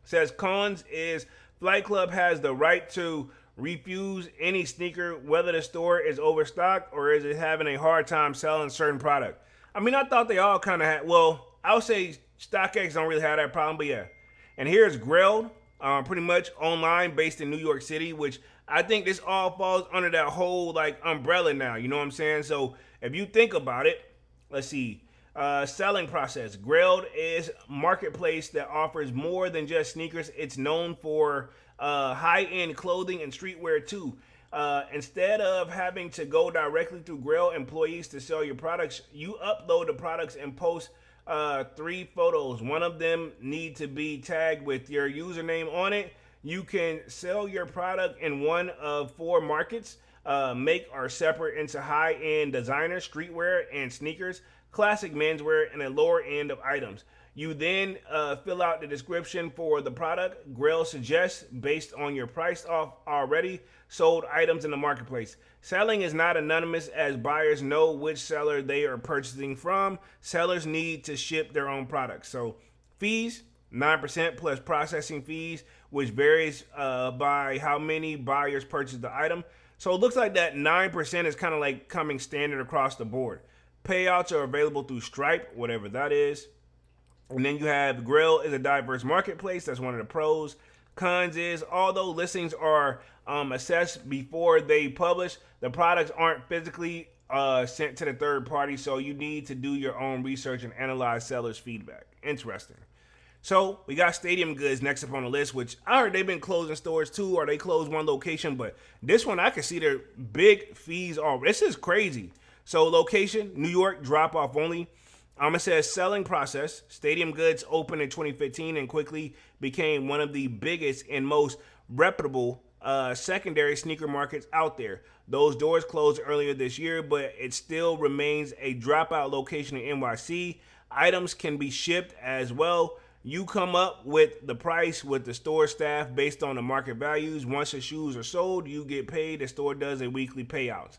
says cons is Flight Club has the right to refuse any sneaker, whether the store is overstocked or is it having a hard time selling certain product. I mean, I thought they all kind of had, well, I would say StockX don't really have that problem, but yeah. And here's Grilled, pretty much online, based in New York City, which I think this all falls under that whole like umbrella now. You know what I'm saying? So if you think about it, let's see. Selling process. Grilled is a marketplace that offers more than just sneakers. It's known for high-end clothing and streetwear too. Instead of having to go directly through Grail employees to sell your products, you upload the products and post 3 photos. One of them need to be tagged with your username on it. You can sell your product in one of 4 markets. Make or separate into high-end designer, streetwear, and sneakers. classic menswear, and a lower end of items. You then fill out the description for the product. Grail suggests based on your price off already sold items in the marketplace. Selling is not anonymous as buyers know which seller they are purchasing from. Sellers need to ship their own products. So fees, 9% plus processing fees, which varies by how many buyers purchase the item. So it looks like that 9% is kind of like coming standard across the board. Payouts are available through Stripe, whatever that is. And then you have Grail is a diverse marketplace. That's one of the pros. Cons is, although listings are assessed before they publish, the products aren't physically sent to the third party, so you need to do your own research and analyze sellers' feedback. Interesting. So we got Stadium Goods next up on the list, which I heard they've been closing stores too, or they closed one location, but this one I can see their big fees are. This is crazy. So location, New York, drop off only. It says selling process. Stadium Goods opened in 2015 and quickly became one of the biggest and most reputable secondary sneaker markets out there. Those doors closed earlier this year, but it still remains a dropout location in NYC. Items can be shipped as well. You come up with the price with the store staff based on the market values. Once the shoes are sold, you get paid. The store does a weekly payouts.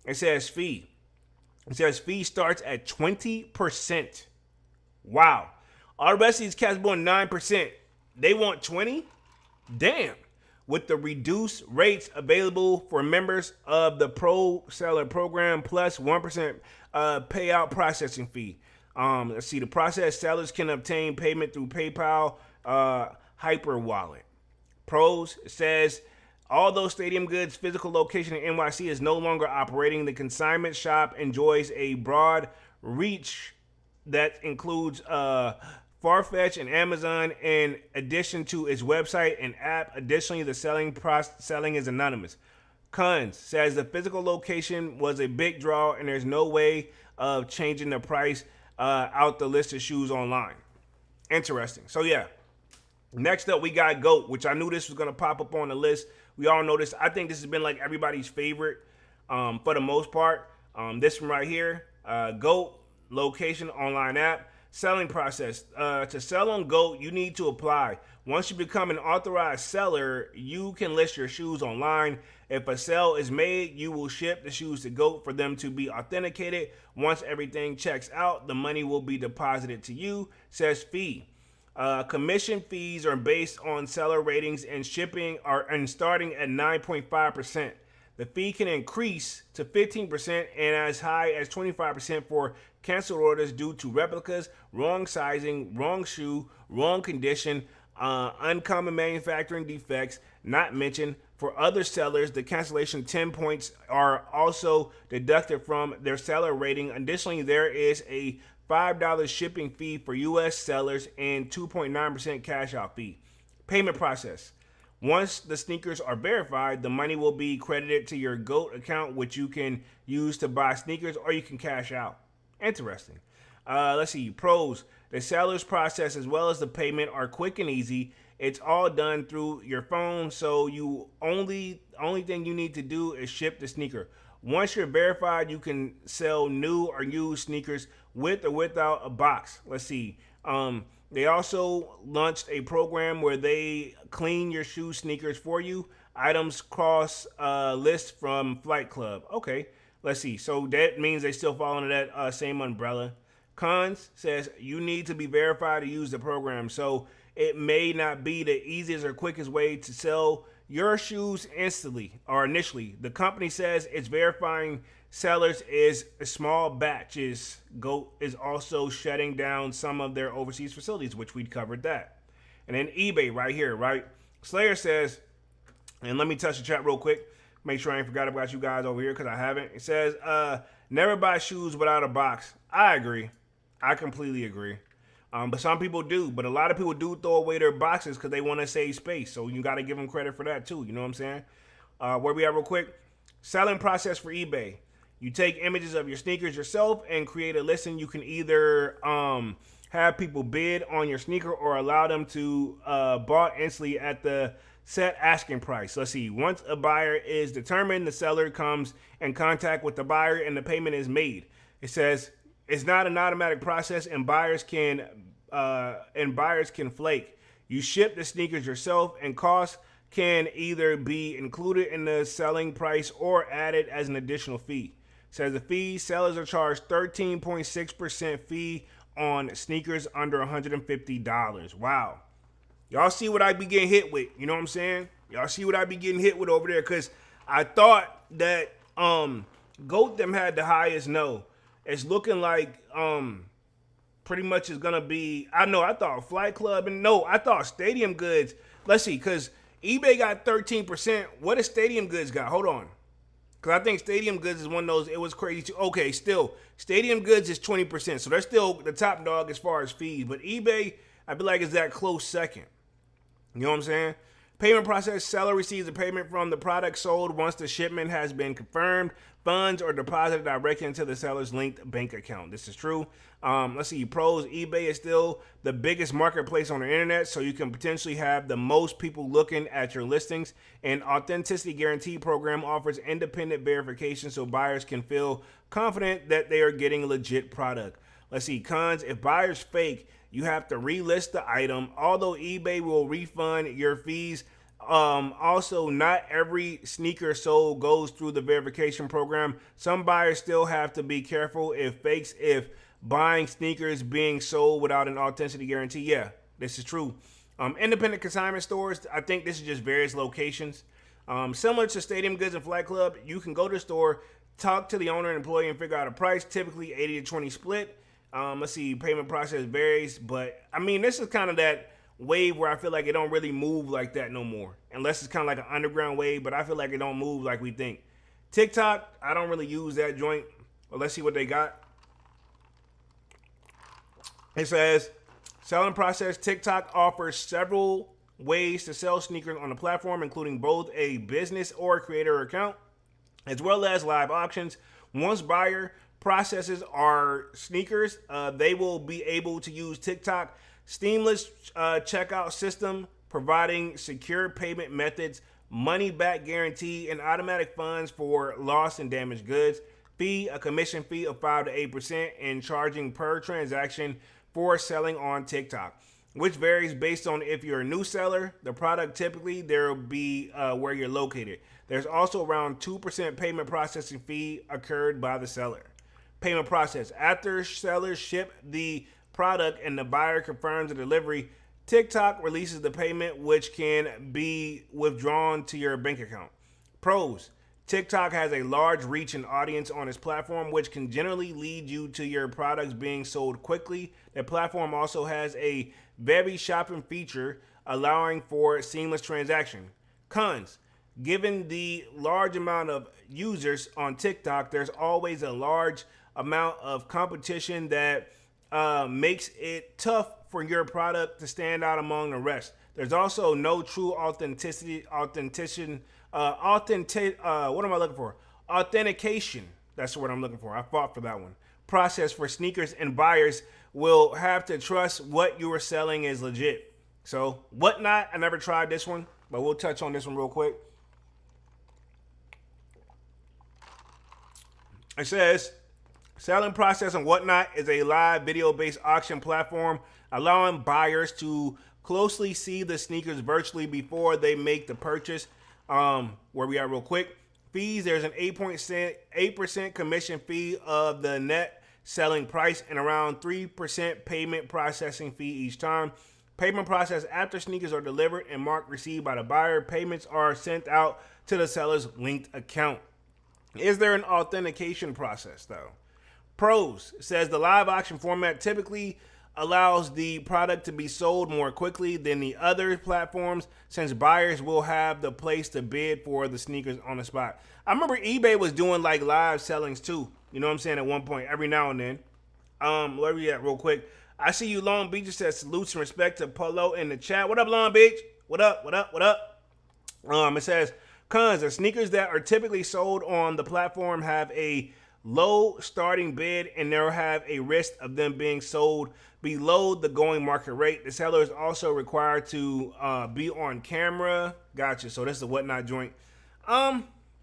It says fee. It says fee starts at 20%. Wow. All the rest of these cats want 9%. They want 20? Damn. With the reduced rates available for members of the Pro Seller Program plus 1% payout processing fee. Let's see. The process sellers can obtain payment through PayPal Hyper Wallet. Pros, it says, although Stadium Goods' physical location in NYC is no longer operating, the consignment shop enjoys a broad reach that includes Farfetch and Amazon in addition to its website and app. Additionally, the selling is anonymous. Cons, says the physical location was a big draw and there's no way of changing the price out the list of shoes online. Interesting. So yeah, next up we got GOAT, which I knew this was going to pop up on the list. We all know this. I think this has been like everybody's favorite for the most part. This one right here, GOAT, location, online app. Selling process. To sell on GOAT, you need to apply. Once you become an authorized seller, you can list your shoes online. If a sale is made, you will ship the shoes to GOAT for them to be authenticated. Once everything checks out, the money will be deposited to you. Says fee. Commission fees are based on seller ratings and shipping and starting at 9.5%. The fee can increase to 15% and as high as 25% for canceled orders due to replicas, wrong sizing, wrong shoe, wrong condition, uncommon manufacturing defects, not mentioned. For other sellers, the cancellation 10 points are also deducted from their seller rating. Additionally, there is a $5 shipping fee for U.S. sellers and 2.9% cash out fee. Payment process. Once the sneakers are verified, the money will be credited to your GOAT account, which you can use to buy sneakers or you can cash out. Interesting. Let's see. Pros. The seller's process as well as the payment are quick and easy. It's all done through your phone, so you only thing you need to do is ship the sneaker. Once you're verified, you can sell new or used sneakers with or without a box. Let's see. They also launched a program where they clean your shoe sneakers for you. Items cross list from Flight Club. Okay, let's see. So that means they still fall under that same umbrella. Cons says you need to be verified to use the program. So it may not be the easiest or quickest way to sell your shoes instantly or initially. The company says it's verifying sellers is a small batches. GOAT is also shutting down some of their overseas facilities, which we covered that. And then eBay right here, right? Slayer says, and let me touch the chat real quick. Make sure I ain't forgot about you guys over here because I haven't. It says, never buy shoes without a box. I agree. I completely agree. But some people do. But a lot of people do throw away their boxes because they want to save space. So you got to give them credit for that too. You know what I'm saying? Where we at real quick? Selling process for eBay. You take images of your sneakers yourself and create a listing. You can either have people bid on your sneaker or allow them to bought instantly at the set asking price. Let's see. Once a buyer is determined, the seller comes in contact with the buyer and the payment is made. It says It's not an automatic process, and buyers can flake. You ship the sneakers yourself, and costs can either be included in the selling price or added as an additional fee. Says the fee, sellers are charged 13.6% fee on sneakers under $150. Wow. Y'all see what I be getting hit with. You know what I'm saying? Y'all see what I be getting hit with over there. Because I thought that GOAT them had the highest no. It's looking like pretty much is going to be, I thought Flight Club, and no, I thought Stadium Goods. Let's see, because eBay got 13%. What does Stadium Goods got? Hold on. Because I think Stadium Goods is one of those, it was crazy too. Okay, still, Stadium Goods is 20%. So they're still the top dog as far as fees. But eBay, I feel like is that close second. You know what I'm saying? Payment process, seller receives a payment from the product sold once the shipment has been confirmed. Funds are deposited directly into the seller's linked bank account. This is true. Let's see, pros, eBay is still the biggest marketplace on the internet, so you can potentially have the most people looking at your listings. And authenticity guarantee program offers independent verification so buyers can feel confident that they are getting a legit product. Let's see, cons, if buyers fake, you have to relist the item, although eBay will refund your fees. Also, not every sneaker sold goes through the verification program. Some buyers still have to be careful if buying sneakers being sold without an authenticity guarantee. Yeah, this is true. Independent consignment stores, I think this is just various locations. Similar to Stadium Goods and Flight Club, you can go to the store, talk to the owner and employee and figure out a price, typically 80 to 20 split. Let's see, payment process varies, but I mean, this is kind of that wave where I feel like it don't really move like that no more, unless it's kind of like an underground wave, but I feel like it don't move like we think. TikTok, I don't really use that joint, but let's see what they got. It says, selling process, TikTok offers several ways to sell sneakers on the platform, including both a business or creator account, as well as live auctions. Once buyer processes our sneakers, they will be able to use TikTok seamless checkout system, providing secure payment methods, money back guarantee, and automatic funds for lost and damaged goods. Fee, a commission fee of 5 to 8%, and charging per transaction for selling on TikTok, which varies based on if you're a new seller. The product typically there will be where you're located. There's also around 2% payment processing fee incurred by the seller. Payment process, after sellers ship the product and the buyer confirms the delivery, TikTok releases the payment, which can be withdrawn to your bank account. Pros, TikTok has a large reach and audience on its platform, which can generally lead you to your products being sold quickly. The platform also has a very shopping feature, allowing for seamless transaction. Cons, given the large amount of users on TikTok, there's always a large amount of competition that makes it tough for your product to stand out among the rest. There's also no true authentication. What am I looking for? Authentication. That's the word I'm looking for. I fought for that one. Process for sneakers, and buyers will have to trust what you are selling is legit. So, Whatnot, I never tried this one, but we'll touch on this one real quick. It says, selling process on Whatnot is a live video-based auction platform allowing buyers to closely see the sneakers virtually before they make the purchase. Where we are real quick. Fees, there's an 8% commission fee of the net selling price and around 3% payment processing fee each time. Payment process, after sneakers are delivered and marked received by the buyer, payments are sent out to the seller's linked account. Is there an authentication process though? Pros, says the live auction format typically allows the product to be sold more quickly than the other platforms, since buyers will have the place to bid for the sneakers on the spot. I remember eBay was doing like live sellings too. You know what I'm saying? At one point, every now and then. Where we at real quick? I see you, Long Beach. It says salutes and respect to Polo in the chat. What up, Long Beach? What up? What up? What up? It says cons, the sneakers that are typically sold on the platform have a low starting bid, and they'll have a risk of them being sold below the going market rate. The seller is also required to be on camera. Gotcha. So that's the Whatnot joint.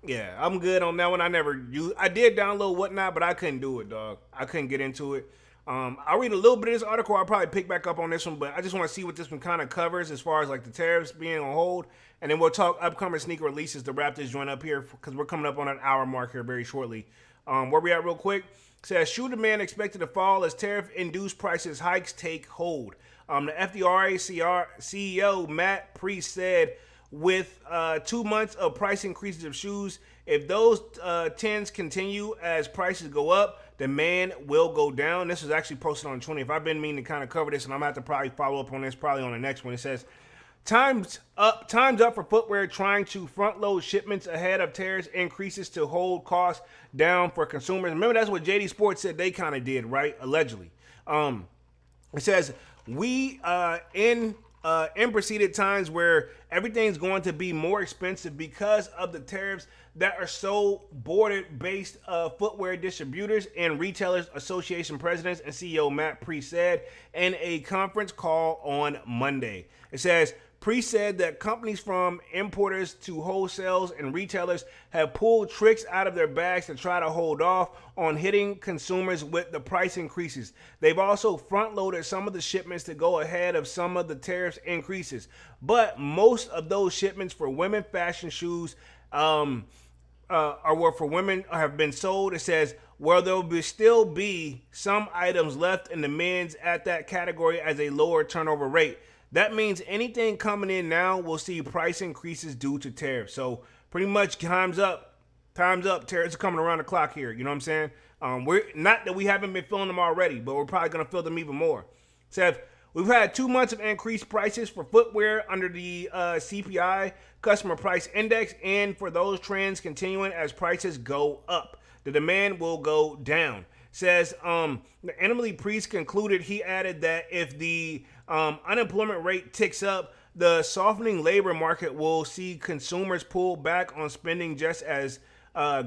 Yeah, I'm good on that one. I did download whatnot, but I couldn't do it, dog. I couldn't get into it. I'll read a little bit of this article. I'll probably pick back up on this one, but I just want to see what this one kind of covers as far as like the tariffs being on hold, and then we'll talk upcoming sneaker releases to wrap this joint up here because we're coming up on an hour mark here very shortly. Where we at real quick? Says shoe demand expected to fall as tariff-induced prices hikes take hold. The FDRA CEO Matt Priest said with 2 months of price increases of shoes, if those trends continue as prices go up, demand will go down. This was actually posted on the 20th. I've been meaning to kind of cover this, and I'm going to have to probably follow up on this probably on the next one. It says, Time's up for footwear trying to front load shipments ahead of tariffs increases to hold costs down for consumers. Remember, that's what JD Sports said they kind of did, right? Allegedly. It says, we in preceded times where everything's going to be more expensive because of the tariffs that are so border-based footwear distributors and retailers association presidents and CEO Matt Priest said in a conference call on Monday. It says, Priest said that companies from importers to wholesales and retailers have pulled tricks out of their bags to try to hold off on hitting consumers with the price increases. They've also front-loaded some of the shipments to go ahead of some of the tariffs increases. But most of those shipments for women fashion shoes or for women have been sold. It says, well, there will still be some items left in the men's at that category as a lower turnover rate. That means anything coming in now will see price increases due to tariffs. So pretty much time's up. Time's up. Tariffs are coming around the clock here. You know what I'm saying? We're not that we haven't been feeling them already, but we're probably going to feel them even more. Says we've had 2 months of increased prices for footwear under the CPI customer price index, and for those trends continuing as prices go up, the demand will go down. Says Emily Priest concluded. He added that if the unemployment rate ticks up, the softening labor market will see consumers pull back on spending just as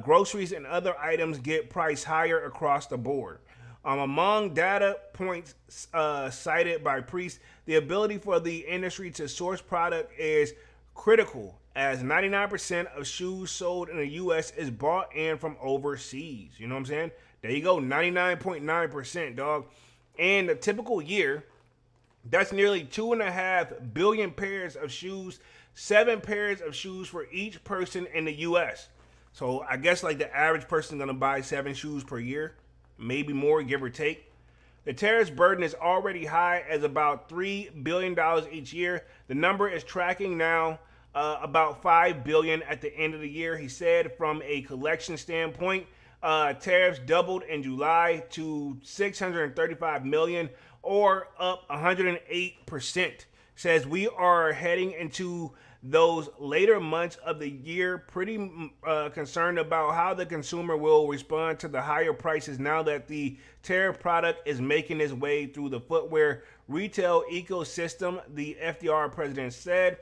groceries and other items get priced higher across the board. Among data points cited by Priest, the ability for the industry to source product is critical, as 99% of shoes sold in the U.S. is bought in from overseas. You know what I'm saying? There you go, 99.9%, dog. And a typical year, that's nearly 2.5 billion pairs of shoes, 7 pairs of shoes for each person in the U.S. So I guess like the average person is going to buy 7 shoes per year, maybe more, give or take. The tariffs burden is already high as about $3 billion each year. The number is tracking now about $5 billion at the end of the year. He said from a collection standpoint, tariffs doubled in July to $635 million, or up 108%. Says we are heading into those later months of the year pretty concerned about how the consumer will respond to the higher prices now that the tariff product is making its way through the footwear retail ecosystem, the FDR president said.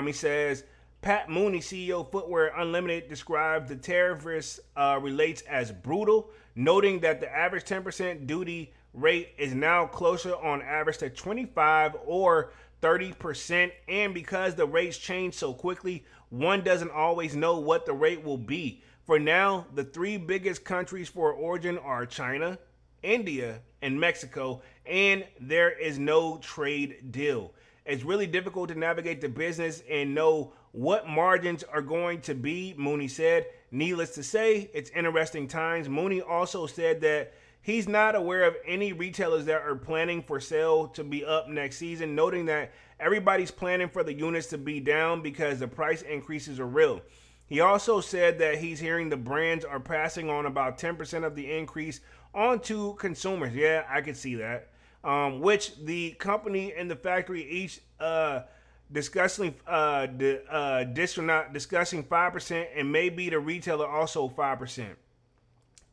He says, Pat Mooney, CEO of Footwear Unlimited, described the tariff risk relates as brutal, noting that the average 10% duty rate is now closer on average to 25 or 30%, and because the rates change so quickly, one doesn't always know what the rate will be. For now, the 3 biggest countries for origin are China, India, and Mexico, and there is no trade deal. It's really difficult to navigate the business and know what margins are going to be, Mooney said. Needless to say, it's interesting times. Mooney also said that he's not aware of any retailers that are planning for sale to be up next season, noting that everybody's planning for the units to be down because the price increases are real. He also said that he's hearing the brands are passing on about 10% of the increase onto consumers. Yeah, I could see that. Which the company and the factory each discussing 5%, and maybe the retailer also 5%.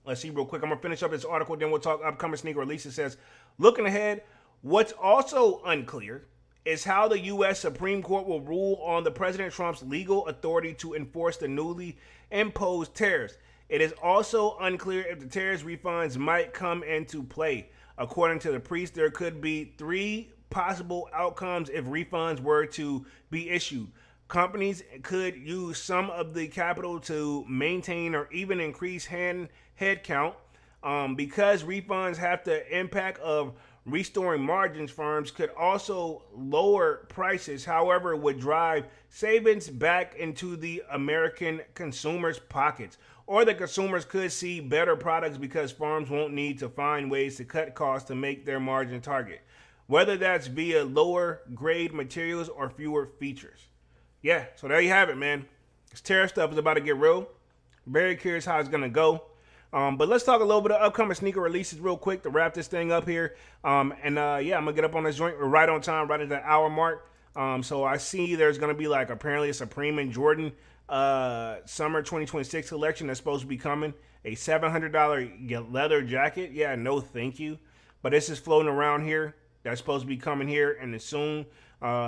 Let's see real quick. I'm going to finish up this article, then we'll talk upcoming sneaker releases. It says, looking ahead, what's also unclear is how the U.S. Supreme Court will rule on the President Trump's legal authority to enforce the newly imposed tariffs. It is also unclear if the tariffs refunds might come into play. According to the priest, there could be 3 possible outcomes if refunds were to be issued. companies could use some of the capital to maintain or even increase headcount. Because refunds have the impact of restoring margins, firms could also lower prices, however, would drive savings back into the American consumers' pockets. Or the consumers could see better products because firms won't need to find ways to cut costs to make their margin target, whether that's via lower grade materials or fewer features. Yeah, so there you have it, man. This tariff stuff is about to get real. Very curious how it's going to go. But let's talk a little bit of upcoming sneaker releases real quick to wrap this thing up here. Yeah, I'm going to get up on this joint. We're right on time, right at the hour mark. So I see there's going to be like apparently a Supreme and Jordan summer 2026 collection that's supposed to be coming. A $700 leather jacket. Yeah, no thank you. But this is floating around here. That's supposed to be coming here and soon.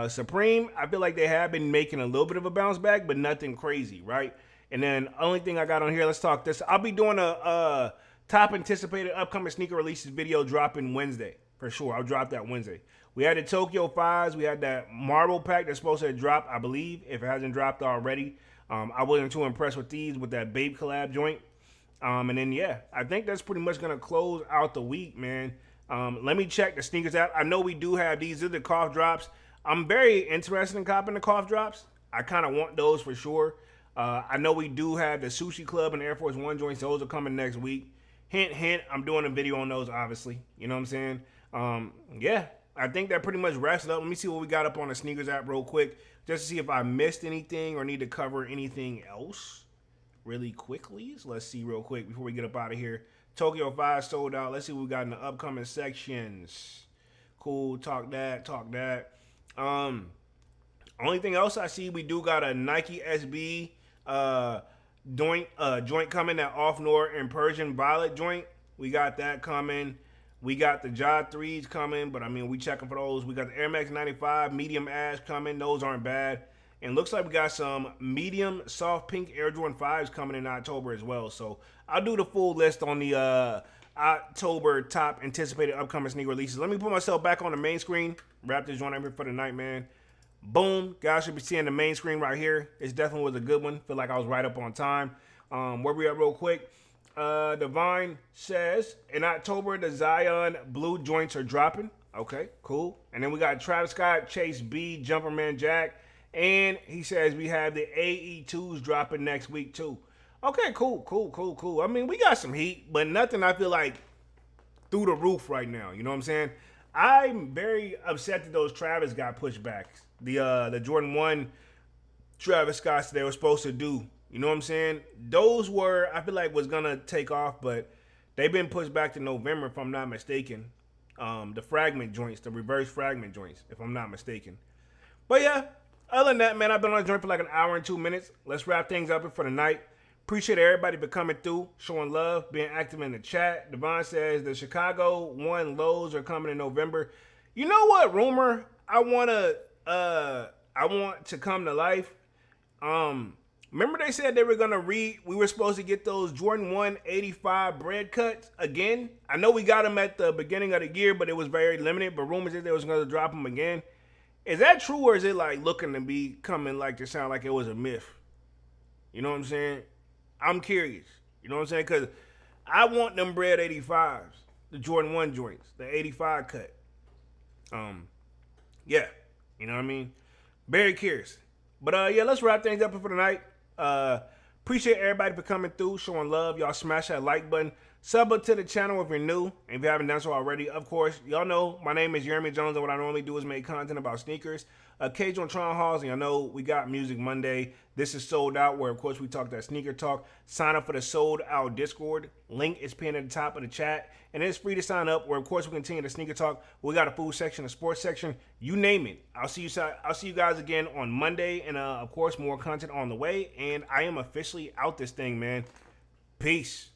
Supreme, I feel like they have been making a little bit of a bounce back, but nothing crazy, right? And then only thing I got on here, let's talk this. I'll be doing a top anticipated upcoming sneaker releases video dropping Wednesday for sure. I'll drop that Wednesday. We had the Tokyo 5s. We had that Marble pack that's supposed to drop, I believe, if it hasn't dropped already. I wasn't too impressed with these with that Babe collab joint. And then, yeah, I think that's pretty much going to close out the week, man. Let me check the sneakers app. I know we do have these. These are the cough drops. I'm very interested in copping the cough drops. I kind of want those for sure. I know we do have the Sushi Club and Air Force One joints. Those are coming next week. Hint, hint. I'm doing a video on those, obviously. You know what I'm saying? Yeah, I think that pretty much wraps it up. Let me see what we got up on the sneakers app real quick, just to see if I missed anything or need to cover anything else really quickly. So let's see real quick before we get up out of here. Tokyo 5 sold out. Let's see what we got in the upcoming sections. Cool. Talk that. Talk that. Only thing else I see, we do got a Nike SB joint coming, that Off Noir and Persian Violet joint. We got that coming. We got the Jod 3s coming, but I mean, we checking for those. We got the Air Max 95 medium ash coming. Those aren't bad. And looks like we got some medium soft pink Air Jordan 5s coming in October as well. So I'll do the full list on the October top anticipated upcoming sneaker releases. Let me put myself back on the main screen. Wrap this joint up here for the night, man. Boom. Guys should be seeing the main screen right here. This definitely was a good one. Feel like I was right up on time. Where we at real quick? Divine says, in October, the Zion blue joints are dropping. Okay, cool. And then we got Travis Scott, Chase B, Jumperman Jack. And he says we have the AE2s dropping next week too. Okay, cool. I mean, we got some heat, but nothing I feel like through the roof right now. You know what I'm saying? I'm very upset that those Travis got pushed back. The Jordan 1 Travis Scotts they were supposed to do. You know what I'm saying? Those were, I feel like, was going to take off, but they've been pushed back to November, if I'm not mistaken. The fragment joints, the reverse fragment joints, if I'm not mistaken. But yeah, other than that, man, I've been on the joint for like an hour and 2 minutes. Let's wrap things up for the night. Appreciate everybody for coming through, showing love, being active in the chat. Devon says the Chicago 1 lows are coming in November. You know what rumor I want to come to life? Remember they said they were going to we were supposed to get those Jordan 1 85 bread cuts again? I know we got them at the beginning of the year, but it was very limited. But rumors said they was going to drop them again. Is that true, or is it like looking to be coming like to sound like it was a myth? You know what I'm saying? I'm curious. You know what I'm saying? Because I want them bread 85s, the Jordan 1 joints, the 85 cut. Yeah, you know what I mean? Very curious. But yeah, let's wrap things up for the night. Appreciate everybody for coming through, showing love. Y'all smash that like button. Sub up to the channel if you're new, and if you haven't done so already. Of course, y'all know my name is Jeremy Jones, and what I normally do is make content about sneakers, occasional Tron hauls, and y'all know we got Music Monday. This is Sold Out, where of course we talk that sneaker talk. Sign up for the Sold Out Discord. Link is pinned at the top of the chat, and it's free to sign up. Where of course we continue the sneaker talk. We got a food section, a sports section, you name it. I'll see you guys again on Monday, and of course more content on the way. And I am officially out this thing, man. Peace.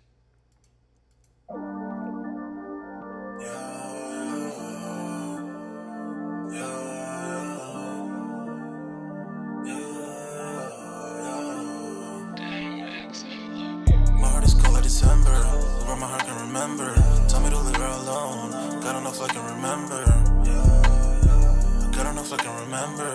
December, where my heart can remember. Tell me to leave her alone. God don't know if I can remember. God don't know if I can remember.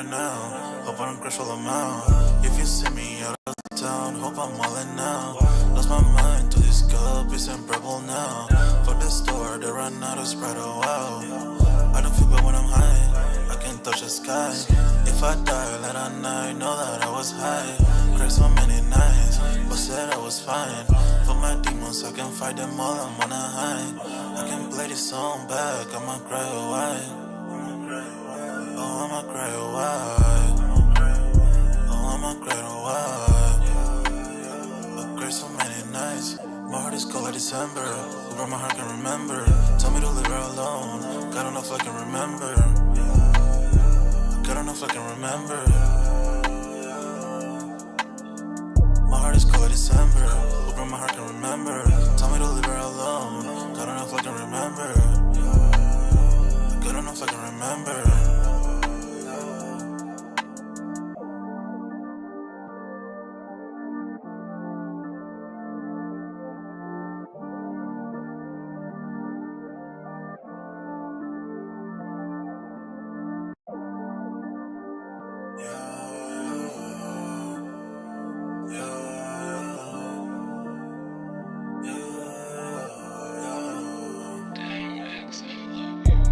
right now. Hope I don't crush all them out. If you see me out of town, hope I'm all in now. Lost my mind to this cup, it's unbearable now. For the store, they run out of Sprite, oh wow. I don't feel bad when I'm high, I can't touch the sky. If I die late at night, know that I was high. Cried so many nights, but said I was fine. For my demons, I can fight them all, I'm on a high. I can play this song back, I'ma cry a while. Oh, I'ma cry a while. Oh, I'ma cry a while. I cried so many nights. My heart is cold like December. Where my heart can remember. Tell me to leave her alone. God don't know if I can remember. God don't know if I can remember. My heart is cold like December. Where my heart can remember. Tell me to leave her alone. God don't know if I can remember. God don't know if I can remember.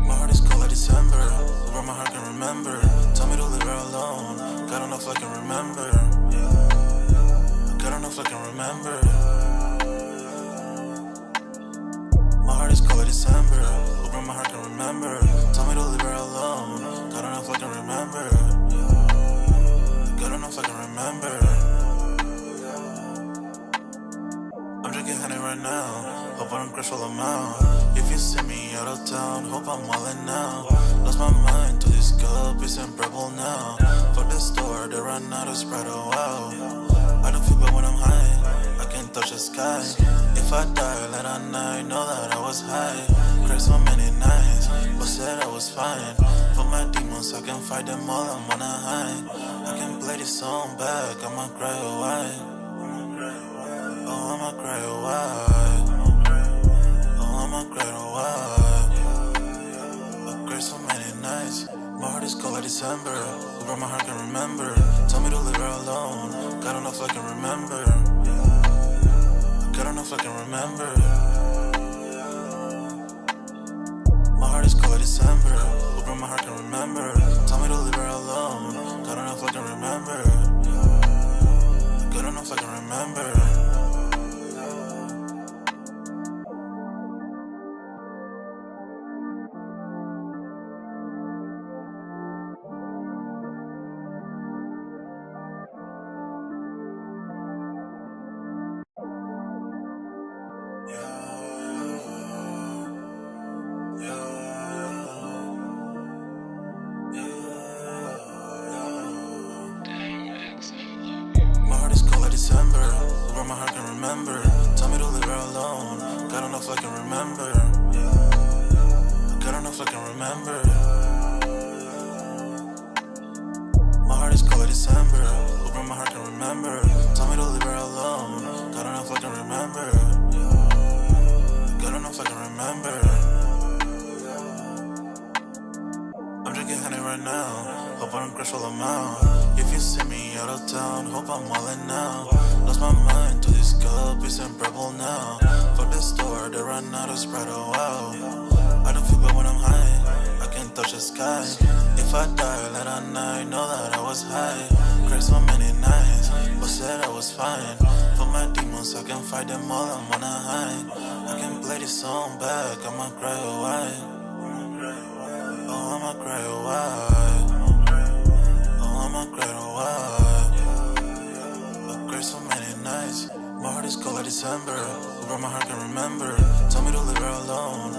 My heart is cold like December, where my heart can remember. Tell me to leave her alone. God don't know if I can remember. God don't know if I can remember. My heart is cold like December, where my heart can remember. Tell me to leave her alone. God don't know if I can remember. God don't know if I can remember. I'm drinking honey right now. Hope I don't crush all them out. If you see me out of town, hope I'm all in now. Lost my mind to this cup, it's unbearable now. For the store, they run out of Sprite, oh wow. I don't feel bad when I'm high, I can't touch the sky. If I die late at night, know that I was high. Cried so many nights, but said I was fine. For my demons, I can fight them all, I'm on a high. I can play this song back, I'ma cry a while. Oh, I'ma cry a while. Oh, I'ma cry a while. I cried so many nights. My heart is cold like December. Where my heart can remember. Tell me to leave her alone. God don't know if I can remember. God don't know if I can remember. My heart is cold like December. Where my heart can remember. Tell me to leave her alone. God don't know if I can remember. God don't know if I can remember. My heart is cold like December, where my heart can remember. Tell me to leave her alone. God don't know if I can remember. God don't know if I can remember. My heart is cold like December, where my heart can remember. Tell me to leave her alone. God don't know if I can remember. God don't know if I can remember. I'm drinking honey right now. Hope I don't crush all them out. If you see me out of town, hope I'm all in now. Lost my mind to this cup, it's unbearable now. For the store, they run out of Sprite, oh wow. I don't feel bad when I'm high, I can't touch the sky. If I die late at night, know that I was high. Cried so many nights, but said I was fine. For my demons, I can fight them all, I'm on a high. I can play this song back, I'ma cry a while. Oh, I'ma cry a while. Oh, I'ma cry a while. I cried so many nights. My heart is cold like December. Where my heart can remember. Tell me to leave her alone.